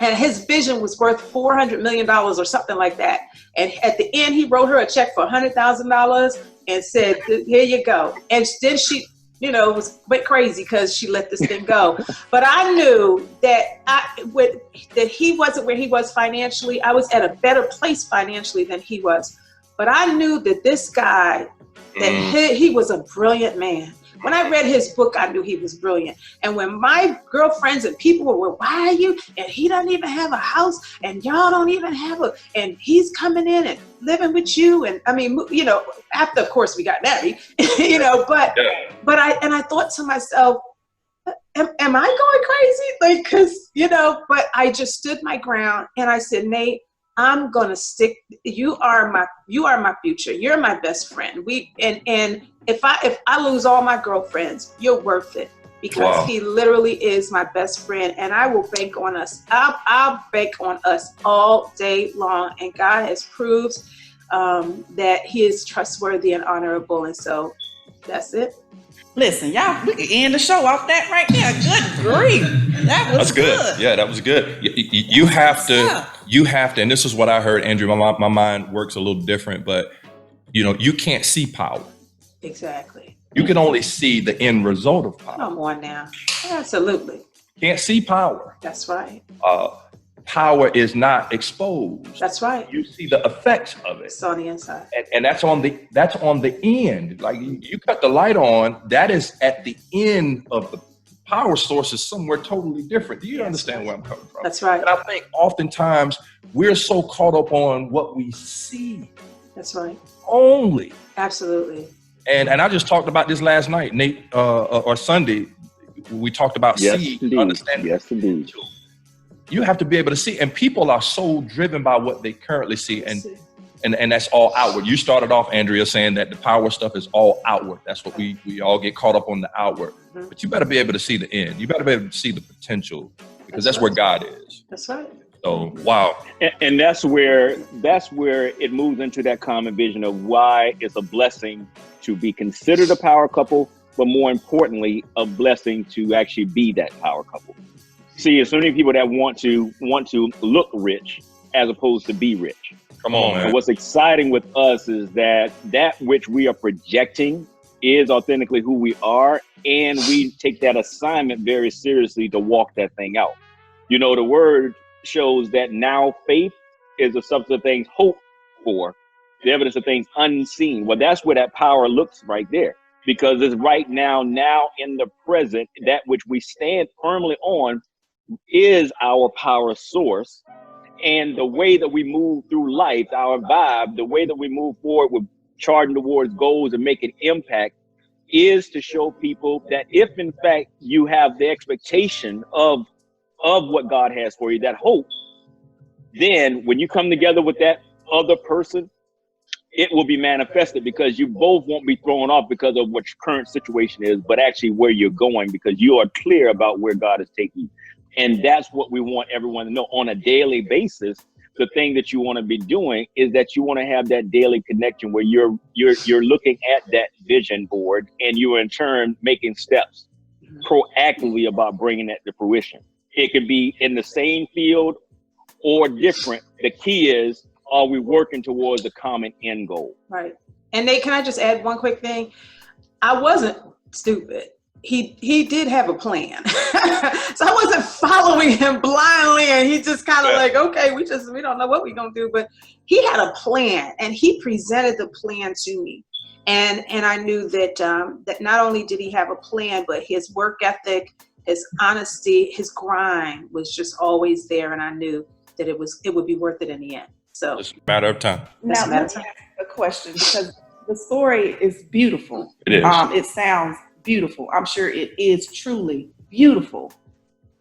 And his vision was worth $400 million or something like that. And at the end, he wrote her a check for $100,000 and said, here you go. And then she, went crazy because she let this thing go. But I knew that that he wasn't where he was financially. I was at a better place financially than he was. But I knew that this guy, that he was a brilliant man. When I read his book, I knew he was brilliant. And when my girlfriends and people were, why are you? And he doesn't even have a house, and y'all don't even have and he's coming in and living with you. And I mean, after, of course, we got married, but I thought to myself, am I going crazy? But I just stood my ground and I said, Nate, I'm gonna stick. You are my future. You're my best friend. And if I lose all my girlfriends, you're worth it, because he literally is my best friend, and I will bank on us. I'll bank on us all day long. And God has proved that He is trustworthy and honorable, and so that's it. Listen, y'all, we can end the show off that right there. Good grief. That's good. Yeah, that was good. You have to, and this is what I heard, Andrew, my mind works a little different, but you can't see power. Exactly. You can only see the end result of power. Come on now. Absolutely. Can't see power. That's right. Power is not exposed. That's right. You see the effects of it. It's on the inside. And that's on the end. Like you cut the light on, that is at the end of the power source is somewhere totally different. Do you understand where I'm coming from? That's right. And I think oftentimes we're so caught up on what we see. That's right. Only. Absolutely. And I just talked about this last night, Nate, or Sunday. We talked about seed. Understanding. Yes, indeed. You have to be able to see, and people are so driven by what they currently see, and that's all outward. You started off, Andrea, saying that the power stuff is all outward. That's what we all get caught up on, the outward. Mm-hmm. But you better be able to see the end. You better be able to see the potential, because that's where God is. That's right. So wow. And that's where it moves into that common vision of why it's a blessing to be considered a power couple, but more importantly, a blessing to actually be that power couple. See, there's so many people that want to look rich as opposed to be rich. Come on, man. And what's exciting with us is that which we are projecting is authentically who we are, and we take that assignment very seriously to walk that thing out. The word shows that now faith is the substance of things hoped for, the evidence of things unseen. Well, that's where that power looks right there, because it's right now in the present, that which we stand firmly on is our power source. And the way that we move through life, our vibe, the way that we move forward with charting towards goals and making impact, is to show people that if in fact you have the expectation of what God has for you, that hope, then when you come together with that other person, it will be manifested, because you both won't be thrown off because of what your current situation is, but actually where you're going, because you are clear about where God is taking you. And that's what we want everyone to know on a daily basis. The thing that you want to be doing is that you want to have that daily connection where you're looking at that vision board, and you are in turn making steps proactively about bringing that to fruition. It could be in the same field or different. The key is, are we working towards a common end goal? Right. And Nate, can I just add one quick thing? I wasn't stupid. He did have a plan. So I wasn't following him blindly, and he just kind of like, okay, we don't know what we're going to do, but he had a plan, and he presented the plan to me. And I knew that that not only did he have a plan, but his work ethic, his honesty, his grind was just always there. And I knew that it would be worth it in the end. So it's a matter of time. Now, let me ask a question, because the story is beautiful. It is. It sounds beautiful. I'm sure it is truly beautiful.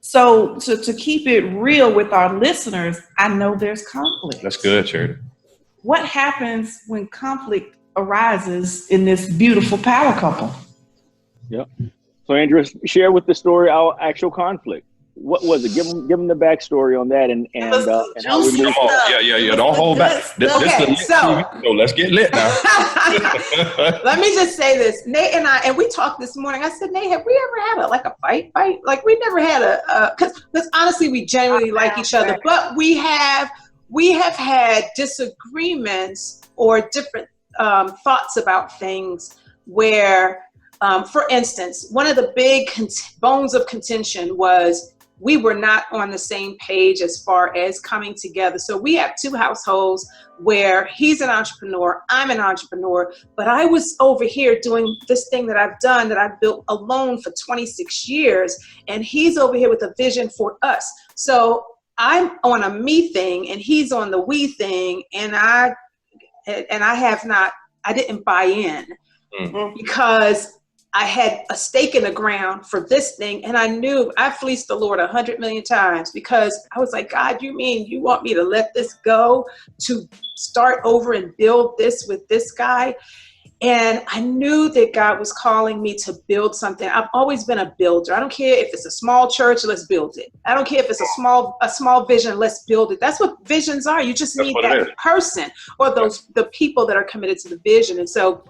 So to keep it real with our listeners, I know there's conflict. That's good, Charity. What happens when conflict arises in this beautiful power couple? Yep. So Andrew, share with the story our actual conflict. what was it? Give them the backstory on that and how we move. Yeah. Don't hold back. This is the lit TV, so let's get lit now. Let me just say this. Nate and I, and we talked this morning. I said, Nate, have we ever had a fight? Like we never had because honestly, we genuinely like each other, but we have had disagreements or different thoughts about things where, for instance, one of the big bones of contention was we were not on the same page as far as coming together. So we have two households where he's an entrepreneur, I'm an entrepreneur, but I was over here doing this thing that I've done, that I've built alone for 26 years, and he's over here with a vision for us. So I'm on a me thing and he's on the we thing, and I didn't buy in because I had a stake in the ground for this thing, and I knew I fleeced the Lord 100 million times because I was like, God, you mean you want me to let this go to start over and build this with this guy? And I knew that God was calling me to build something. I've always been a builder. I don't care if it's a small church, let's build it. I don't care if it's a small vision, let's build it. That's what visions are. You just need that person or the people that are committed to the vision. And so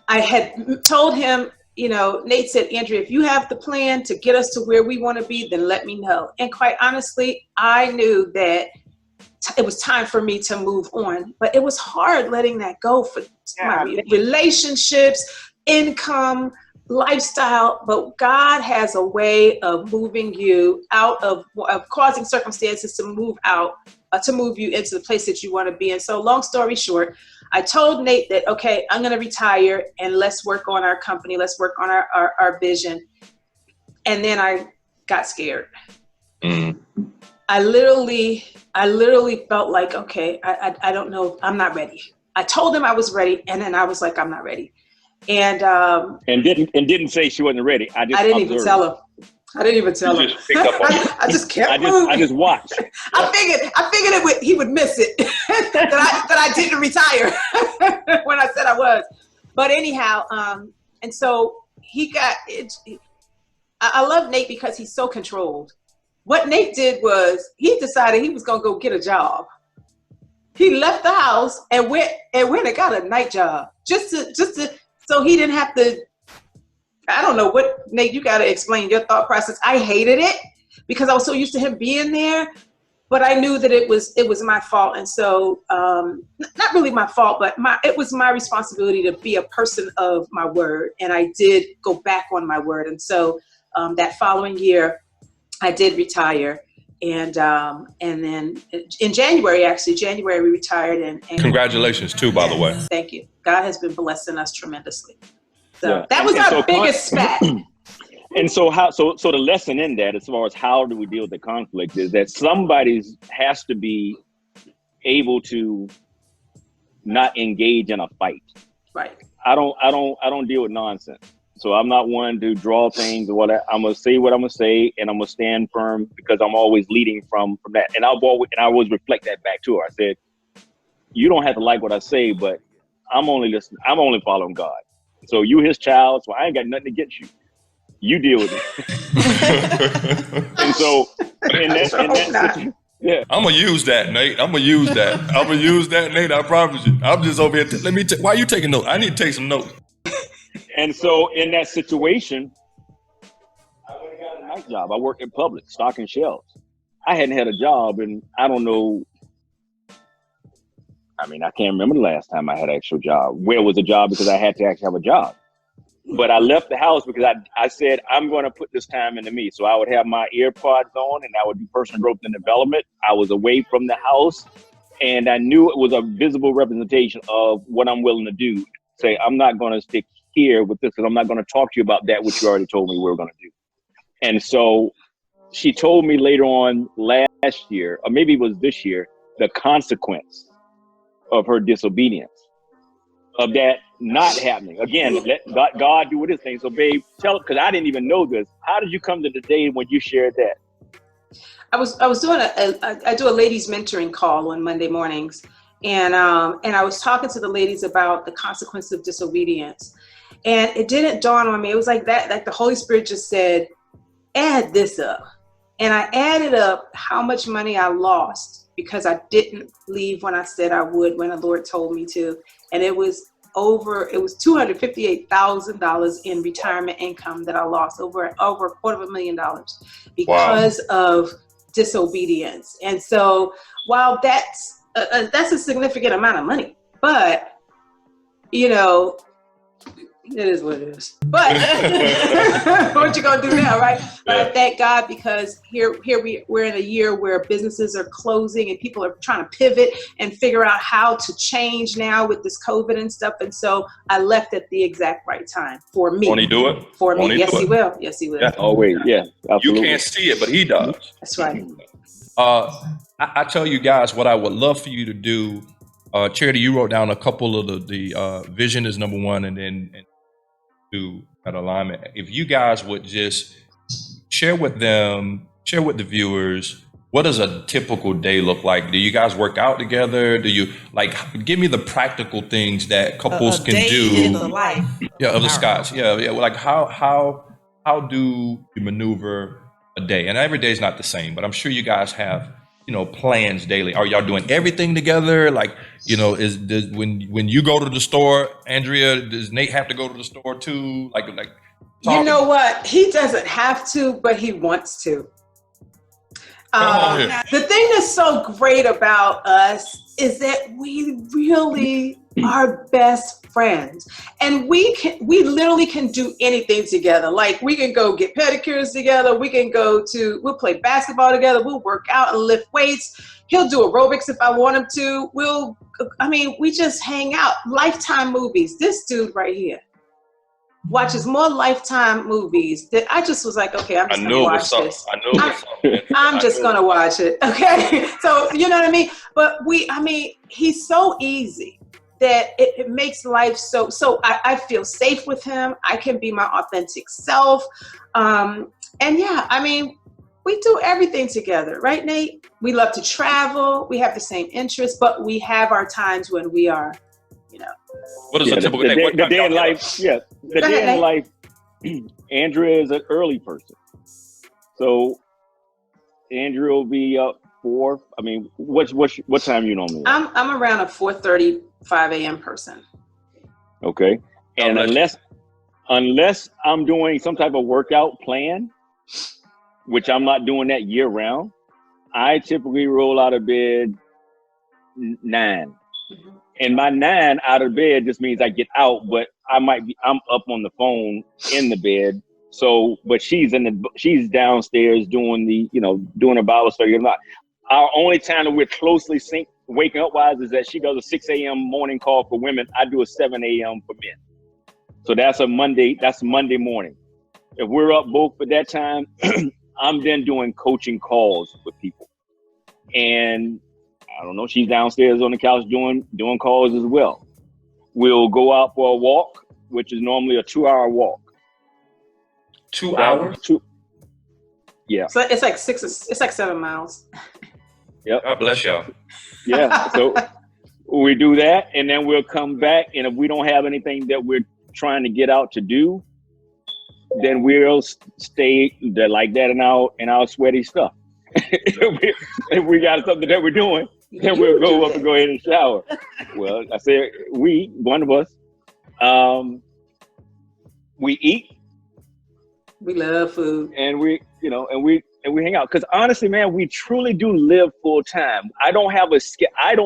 I had told him, Nate said, Andrea, if you have the plan to get us to where we want to be, then let me know. And quite honestly, I knew that it was time for me to move on, but it was hard letting that go for my relationships, income, lifestyle. But God has a way of moving you out of causing circumstances to move you into the place that you want to be. And so long story short, I told Nate that, okay, I'm going to retire and let's work on our company. Let's work on our vision. And then I got scared. I literally felt like, okay, I don't know. I'm not ready. I told him I was ready. And then I was like, I'm not ready. And didn't say she wasn't ready. I didn't even tell her. I just kept moving. I just watched. I figured he would miss it that I didn't retire when I said I was. But anyhow, and so he got it. I love Nate because he's so controlled. What Nate did was he decided he was gonna go get a job. He left the house and went and got a night job just to so he didn't have to. I don't know what, Nate, you got to explain your thought process. I hated it because I was so used to him being there, but I knew that it was my fault. And so, not really my fault, but it was my responsibility to be a person of my word. And I did go back on my word. And so, that following year, I did retire. And then in January we retired. And congratulations too, by the way. Thank you. God has been blessing us tremendously. So that was our biggest spat. And so the lesson in that, as far as how do we deal with the conflict, is that somebody has to be able to not engage in a fight. Right. I don't deal with nonsense. So I'm not one to draw things or whatever. I'm gonna say what I'm gonna say, and I'm gonna stand firm because I'm always leading from that. And I always reflect that back to her. I said, you don't have to like what I say, but I'm only listening. I'm only following God. So you his child, so I ain't got nothing against you. You deal with it. And so, yeah. I'm gonna use that, Nate. I'm gonna use that, Nate. I promise you. I'm just over here. Why are you taking notes? I need to take some notes. And so, in that situation, I went and got a night job. I worked in Publix, stocking shelves. I hadn't had a job, and I don't know. I mean, I can't remember the last time I had an actual job. Where was a job because I had to actually have a job. But I left the house because I said, I'm going to put this time into me. So I would have my earpods on and I would do personal growth and development. I was away from the house and I knew it was a visible representation of what I'm willing to do. Say, I'm not going to stick here with this because I'm not going to talk to you about that, which you already told me we were going to do. And so she told me later on last year, or maybe it was this year, the consequence of her disobedience, of that not happening. Again, let God do with his thing. So babe, tell, because I didn't even know this. How did you come to the day when you shared that? I was doing I do a ladies mentoring call on Monday mornings. And I was talking to the ladies about the consequence of disobedience. And it didn't dawn on me. It was like that, like the Holy Spirit just said, add this up. And I added up how much money I lost because I didn't leave when I said I would, when the Lord told me to. And it was $258,000 in retirement income that I lost, over $250,000 because of disobedience. And so while that's a significant amount of money, but you know, it is what it is. But what you gonna do now, right? But I thank God because we're in a year where businesses are closing and people are trying to pivot and figure out how to change now with this COVID and stuff. And so I left at the exact right time for me. Won't he do it? For me, yes, he will. Yes, he will. Yeah. Always, yeah. Absolutely. You can't see it, but he does. That's right. I tell you guys what I would love for you to do. Charity, you wrote down a couple of the vision is number one, and then to that alignment. If you guys would just share with the viewers, what does a typical day look like? Do you guys work out together? Do you give me the practical things that couples can do? In the life. Yeah, of the Scots. Yeah. Like how do you maneuver a day? And every day is not the same, but I'm sure you guys have, plans daily. Are y'all doing everything together? When you go to the store, Andrea, does Nate have to go to the store too? You know what? He doesn't have to, but he wants to. The thing that's so great about us is that we really are best friends, and we literally can do anything together. Like we can go get pedicures together. We'll play basketball together. We'll work out and lift weights. He'll do aerobics if I want him to. We just hang out. Lifetime movies. This dude right here watches more Lifetime movies that I just was like, okay, I'm just going to watch this. I'm just going to watch it. Okay. So, you know what I mean? But he's so easy that it makes life so I feel safe with him. I can be my authentic self. We do everything together, right, Nate? We love to travel. We have the same interests, but we have our times when we are, What is a typical day? The day in life, the day in life, Andrea is an early person. So Andrea will be up 4. What time you normally? I'm around a 4:30, 5 a.m. person. Okay. And unless I'm doing some type of workout plan, which I'm not doing that year round, I typically roll out of bed 9. Mm-hmm. And my 9 out of bed just means I get out, but I'm up on the phone in the bed. So, but she's downstairs doing doing a Bible study. Our only time that we're closely synced, waking up wise, is that she does a 6 a.m. morning call for women. I do a 7 a.m. for men. So that's Monday morning. If we're up both at that time, I'm then doing coaching calls with people. And I don't know, she's downstairs on the couch doing calls as well. We'll go out for a walk, which is normally a 2-hour walk. 2 hours? Yeah. So it's like 7 miles. Yep. God bless y'all. Yeah. So we do that, and then we'll come back. And if we don't have anything that we're trying to get out to do, then we'll stay like that in our sweaty stuff. If we got something that we're doing, then we'll go up and go ahead and shower. Well, I said one of us. We eat. We love food, and we hang out. Because honestly, man, we truly do live full time. I don't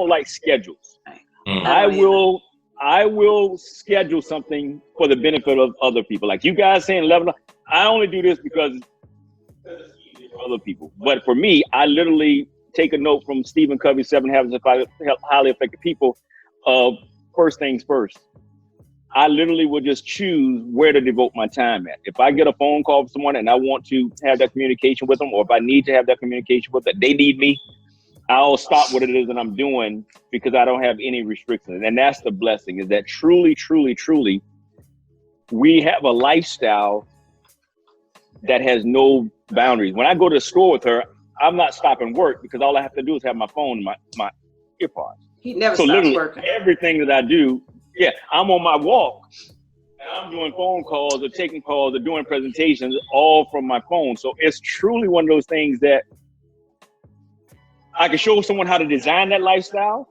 like schedules. Mm. I will schedule something for the benefit of other people. Like you guys saying 11. I only do this because other people. But for me, I literally take a note from Stephen Covey's 7 Habits of Highly Effective People of first things first. I literally will just choose where to devote my time at. If I get a phone call from someone and I want to have that communication with them, or if I need to have that communication with them, they need me, I'll stop what it is that I'm doing because I don't have any restrictions. And that's the blessing, is that truly, truly, truly, we have a lifestyle that has no boundaries. When I go to the store with her, I'm not stopping work because all I have to do is have my phone, my earpods. He never stops working. Everything that I do, I'm on my walk. I'm doing phone calls or taking calls or doing presentations all from my phone. So it's truly one of those things that I can show someone how to design that lifestyle,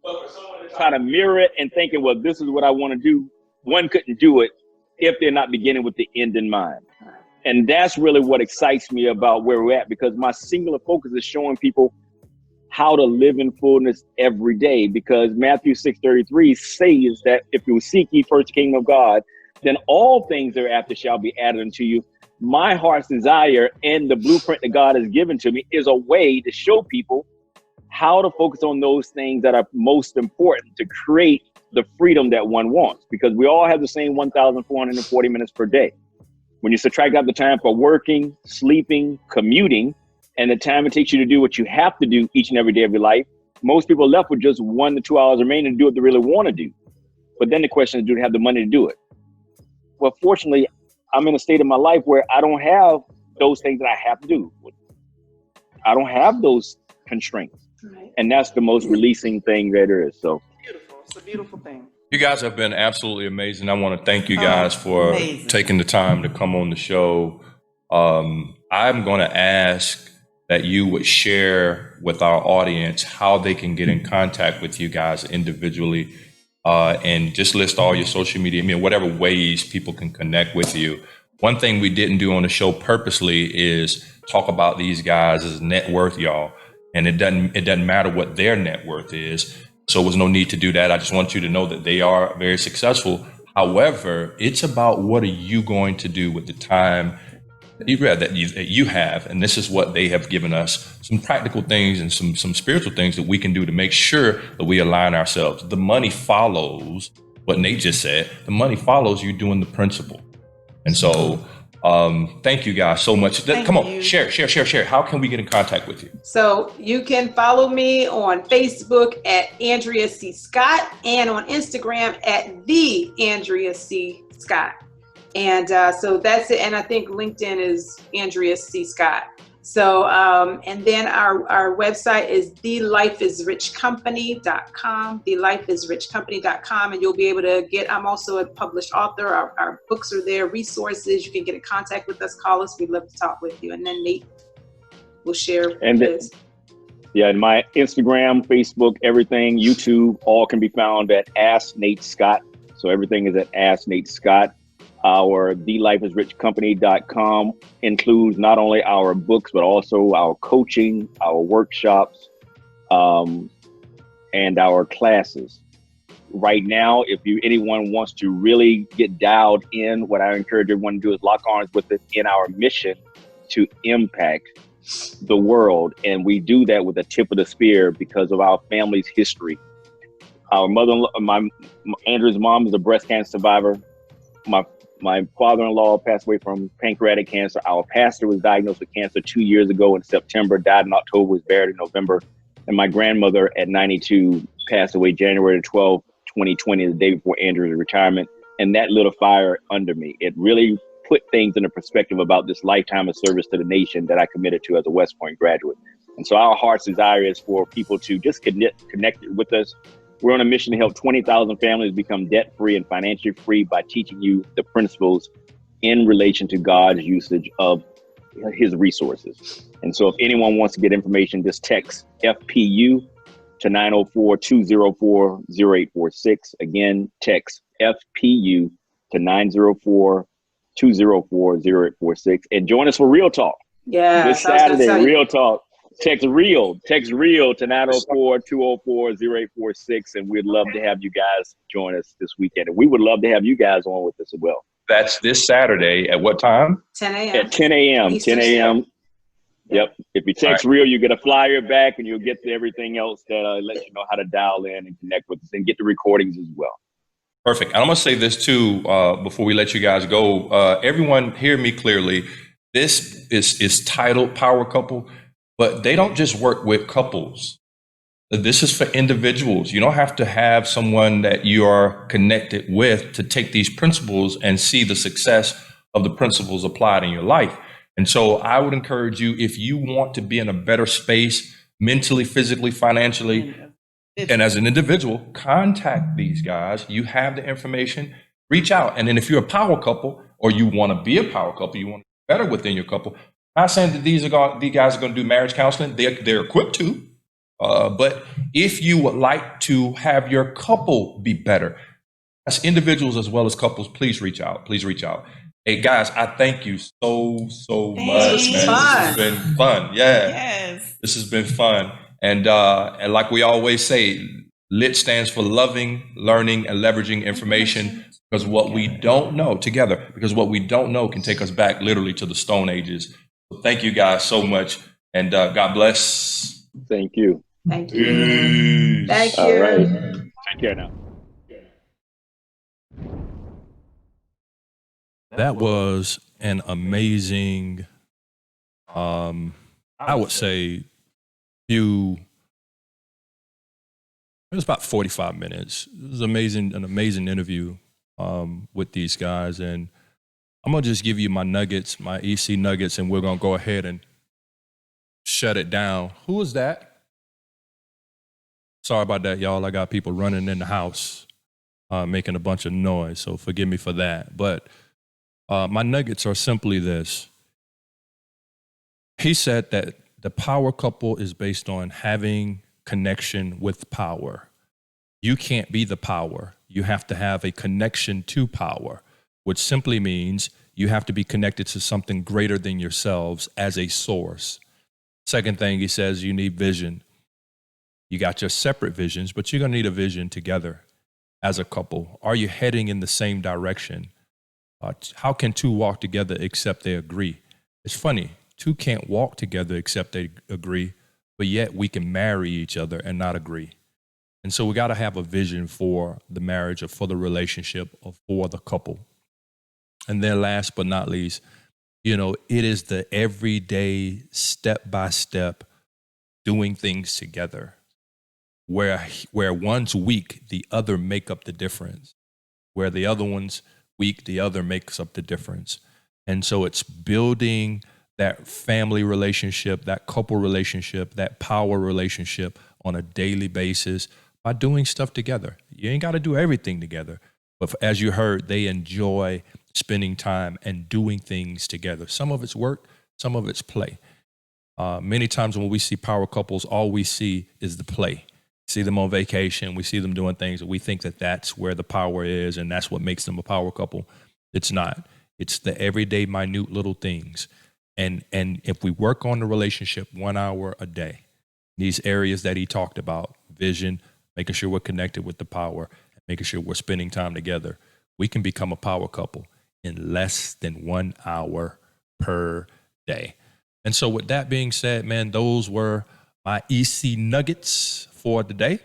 but for someone to try to mirror it and thinking, well, this is what I want to do, one couldn't do it if they're not beginning with the end in mind. And that's really what excites me about where we're at, because my singular focus is showing people how to live in fullness every day, because Matthew 6:33 says that if you seek ye first the kingdom of God, then all things thereafter shall be added unto you. My heart's desire and the blueprint that God has given to me is a way to show people how to focus on those things that are most important to create the freedom that one wants, because we all have the same 1,440 minutes per day. When you subtract out the time for working, sleeping, commuting, and the time it takes you to do what you have to do each and every day of your life, most people are left with just 1 to 2 hours remaining to do what they really want to do. But then the question is, do they have the money to do it? Well, fortunately, I'm in a state of my life where I don't have those things that I have to do. I don't have those constraints. Right. And that's the most releasing thing that there is. So Beautiful. It's a beautiful thing. You guys have been absolutely amazing. I want to thank you guys for taking the time to come on the show. I'm going to ask that you would share with our audience how they can get in contact with you guys individually, and just list all your social media, whatever ways people can connect with you. One thing we didn't do on the show purposely is talk about these guys' net worth, y'all. And it doesn't matter what their net worth is. So there's no need to do that. I just want you to know that they are very successful. However, it's about what are you going to do with the time that you have. And this is what they have given us, some practical things and some spiritual things that we can do to make sure that we align ourselves. The money follows what Nate just said. The money follows you doing the principle. And so thank you guys so much. Come on, share. How can we get in contact with you? So you can follow me on Facebook at Andrea C. Scott and on Instagram at the Andrea C. Scott. And so that's it. And I think LinkedIn is Andrea C. Scott. So, and then our website is thelifeisrichcompany.com, thelifeisrichcompany.com, and you'll be able to I'm also a published author. Our books are there, resources. You can get in contact with us, call us. We'd love to talk with you. And then Nate will share this. Yeah, and my Instagram, Facebook, everything, YouTube, all can be found at Ask Nate Scott. So everything is at Ask Nate Scott. Our thelifeisrichcompany.com includes not only our books, but also our coaching, our workshops, and our classes. Right now, if anyone wants to really get dialed in, what I encourage everyone to do is lock arms with us in our mission to impact the world. And we do that with the tip of the spear because of our family's history. Our mother-in-law, Andrew's mom is a breast cancer survivor. My father-in-law passed away from pancreatic cancer. Our pastor was diagnosed with cancer 2 years ago in September, died in October, was buried in November. And my grandmother at 92 passed away January 12, 2020, the day before Andrew's retirement. And that lit a fire under me. It really put things into perspective about this lifetime of service to the nation that I committed to as a West Point graduate. And so our heart's desire is for people to just connect with us. We're on a mission to help 20,000 families become debt-free and financially free by teaching you the principles in relation to God's usage of his resources. And so if anyone wants to get information, just text FPU to 904-204-0846. Again, text FPU to 904-204-0846. And join us for Real Talk. Yeah, this Saturday, Real Talk. Text real to 904-204-0846. And we'd love to have you guys join us this weekend. And we would love to have you guys on with us as well. That's this Saturday at what time? 10 a.m. At 10 a.m. 10 a.m. Yep. If you text real, you get a flyer back and you'll get to everything else that lets you know how to dial in and connect with us and get the recordings as well. Perfect. And I'm going to say this too, before we let you guys go. Everyone hear me clearly. This is titled Power Couple, but they don't just work with couples. This is for individuals. You don't have to have someone that you are connected with to take these principles and see the success of the principles applied in your life. And so I would encourage you, if you want to be in a better space, mentally, physically, financially, and as an individual, contact these guys. You have the information. reach out. And then if you're a power couple or you want to be a power couple, you want to be better within your couple. I'm not saying that these guys are going to do marriage counseling. They're equipped to. But if you would like to have your couple be better, as individuals as well as couples, please reach out. Please reach out. Hey guys, I thank you so much. Man. This has been fun. Yeah. Yes. This has been fun. And like we always say, LiT stands for loving, learning, and leveraging information, because what we don't know because what we don't know can take us back literally to the Stone Ages. So thank you guys so much. And God bless. Thank you. Thank you. Peace. Thank you. All right. Take care now. That was an amazing, I would say, it was about 45 minutes. It was an amazing interview with these guys. And I'm going to just give you my nuggets, my EC nuggets, and we're going to go ahead and shut it down. Who was that? Sorry about that, y'all. I got people running in the house, making a bunch of noise, so forgive me for that. But my nuggets are simply this. He said that the power couple is based on having connection with power. You can't be the power. You have to have a connection to power, which simply means you have to be connected to something greater than yourselves as a source. Second thing he says, you need vision. You got your separate visions, but you're going to need a vision together as a couple. Are you heading in the same direction? How can two walk together except they agree? It's funny. Two can't walk together except they agree, but yet we can marry each other and not agree. And so we got to have a vision for the marriage or for the relationship or for the couple. And then last but not least, it is the everyday step-by-step doing things together where one's weak, the other make up the difference. Where the other one's weak, the other makes up the difference. And so it's building that family relationship, that couple relationship, that power relationship on a daily basis by doing stuff together. You ain't got to do everything together. But as you heard, they enjoy spending time and doing things together. Some of it's work, some of it's play. Many times when we see power couples, all we see is the play. See them on vacation, we see them doing things, and we think that that's where the power is and that's what makes them a power couple. It's not. It's the everyday minute little things. And if we work on the relationship 1 hour a day, these areas that he talked about, vision, making sure we're connected with the power, making sure we're spending time together, we can become a power couple in less than 1 hour per day. And so with that being said, man, those were my EC nuggets for today.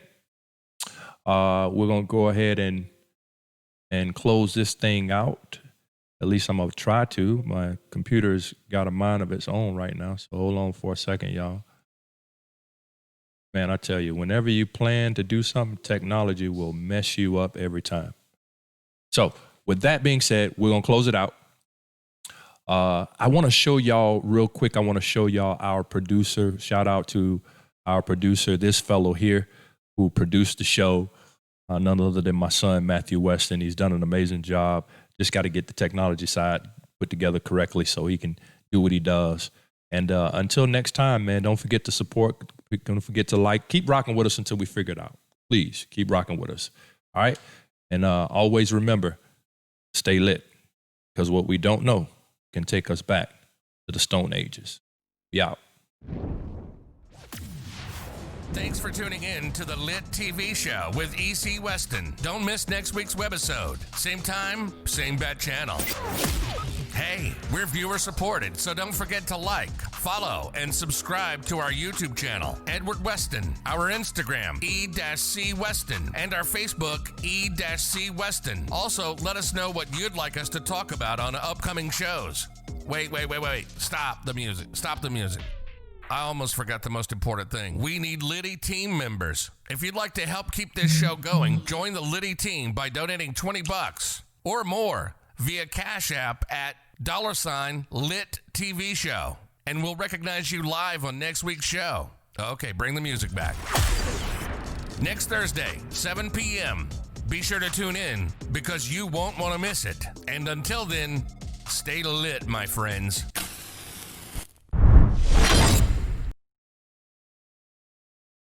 We're going to go ahead and close this thing out. At least I'm going to try to. My computer's got a mind of its own right now, so hold on for a second, y'all. Man, I tell you, whenever you plan to do something, technology will mess you up every time. So with that being said, we're going to close it out. I want to show y'all real quick. I want to show y'all our producer. Shout out to our producer, this fellow here who produced the show. None other than my son, Matthew Weston. He's done an amazing job. Just got to get the technology side put together correctly so he can do what he does. And until next time, man, don't forget to support. Don't forget to like. Keep rocking with us until we figure it out. Please keep rocking with us. All right? And always remember, stay lit, because what we don't know can take us back to the Stone Ages. Be out. Thanks for tuning in to the LiT TV show with EC Weston. Don't miss next week's Webisode. Same time, same bad channel. Hey, we're viewer supported, so don't forget to like, follow, and subscribe to our YouTube channel, Edward Weston, our Instagram, E-C Weston, and our Facebook, E-C Weston. Also, let us know what you'd like us to talk about on upcoming shows. Wait. Stop the music. I almost forgot the most important thing. We need LiT team members. If you'd like to help keep this show going, join the LiT team by donating $20 or more via Cash App at $LiT TV show. And we'll recognize you live on next week's show. Okay, bring the music back. Next Thursday, 7 p.m., Be sure to tune in because you won't want to miss it. And until then, stay lit, my friends.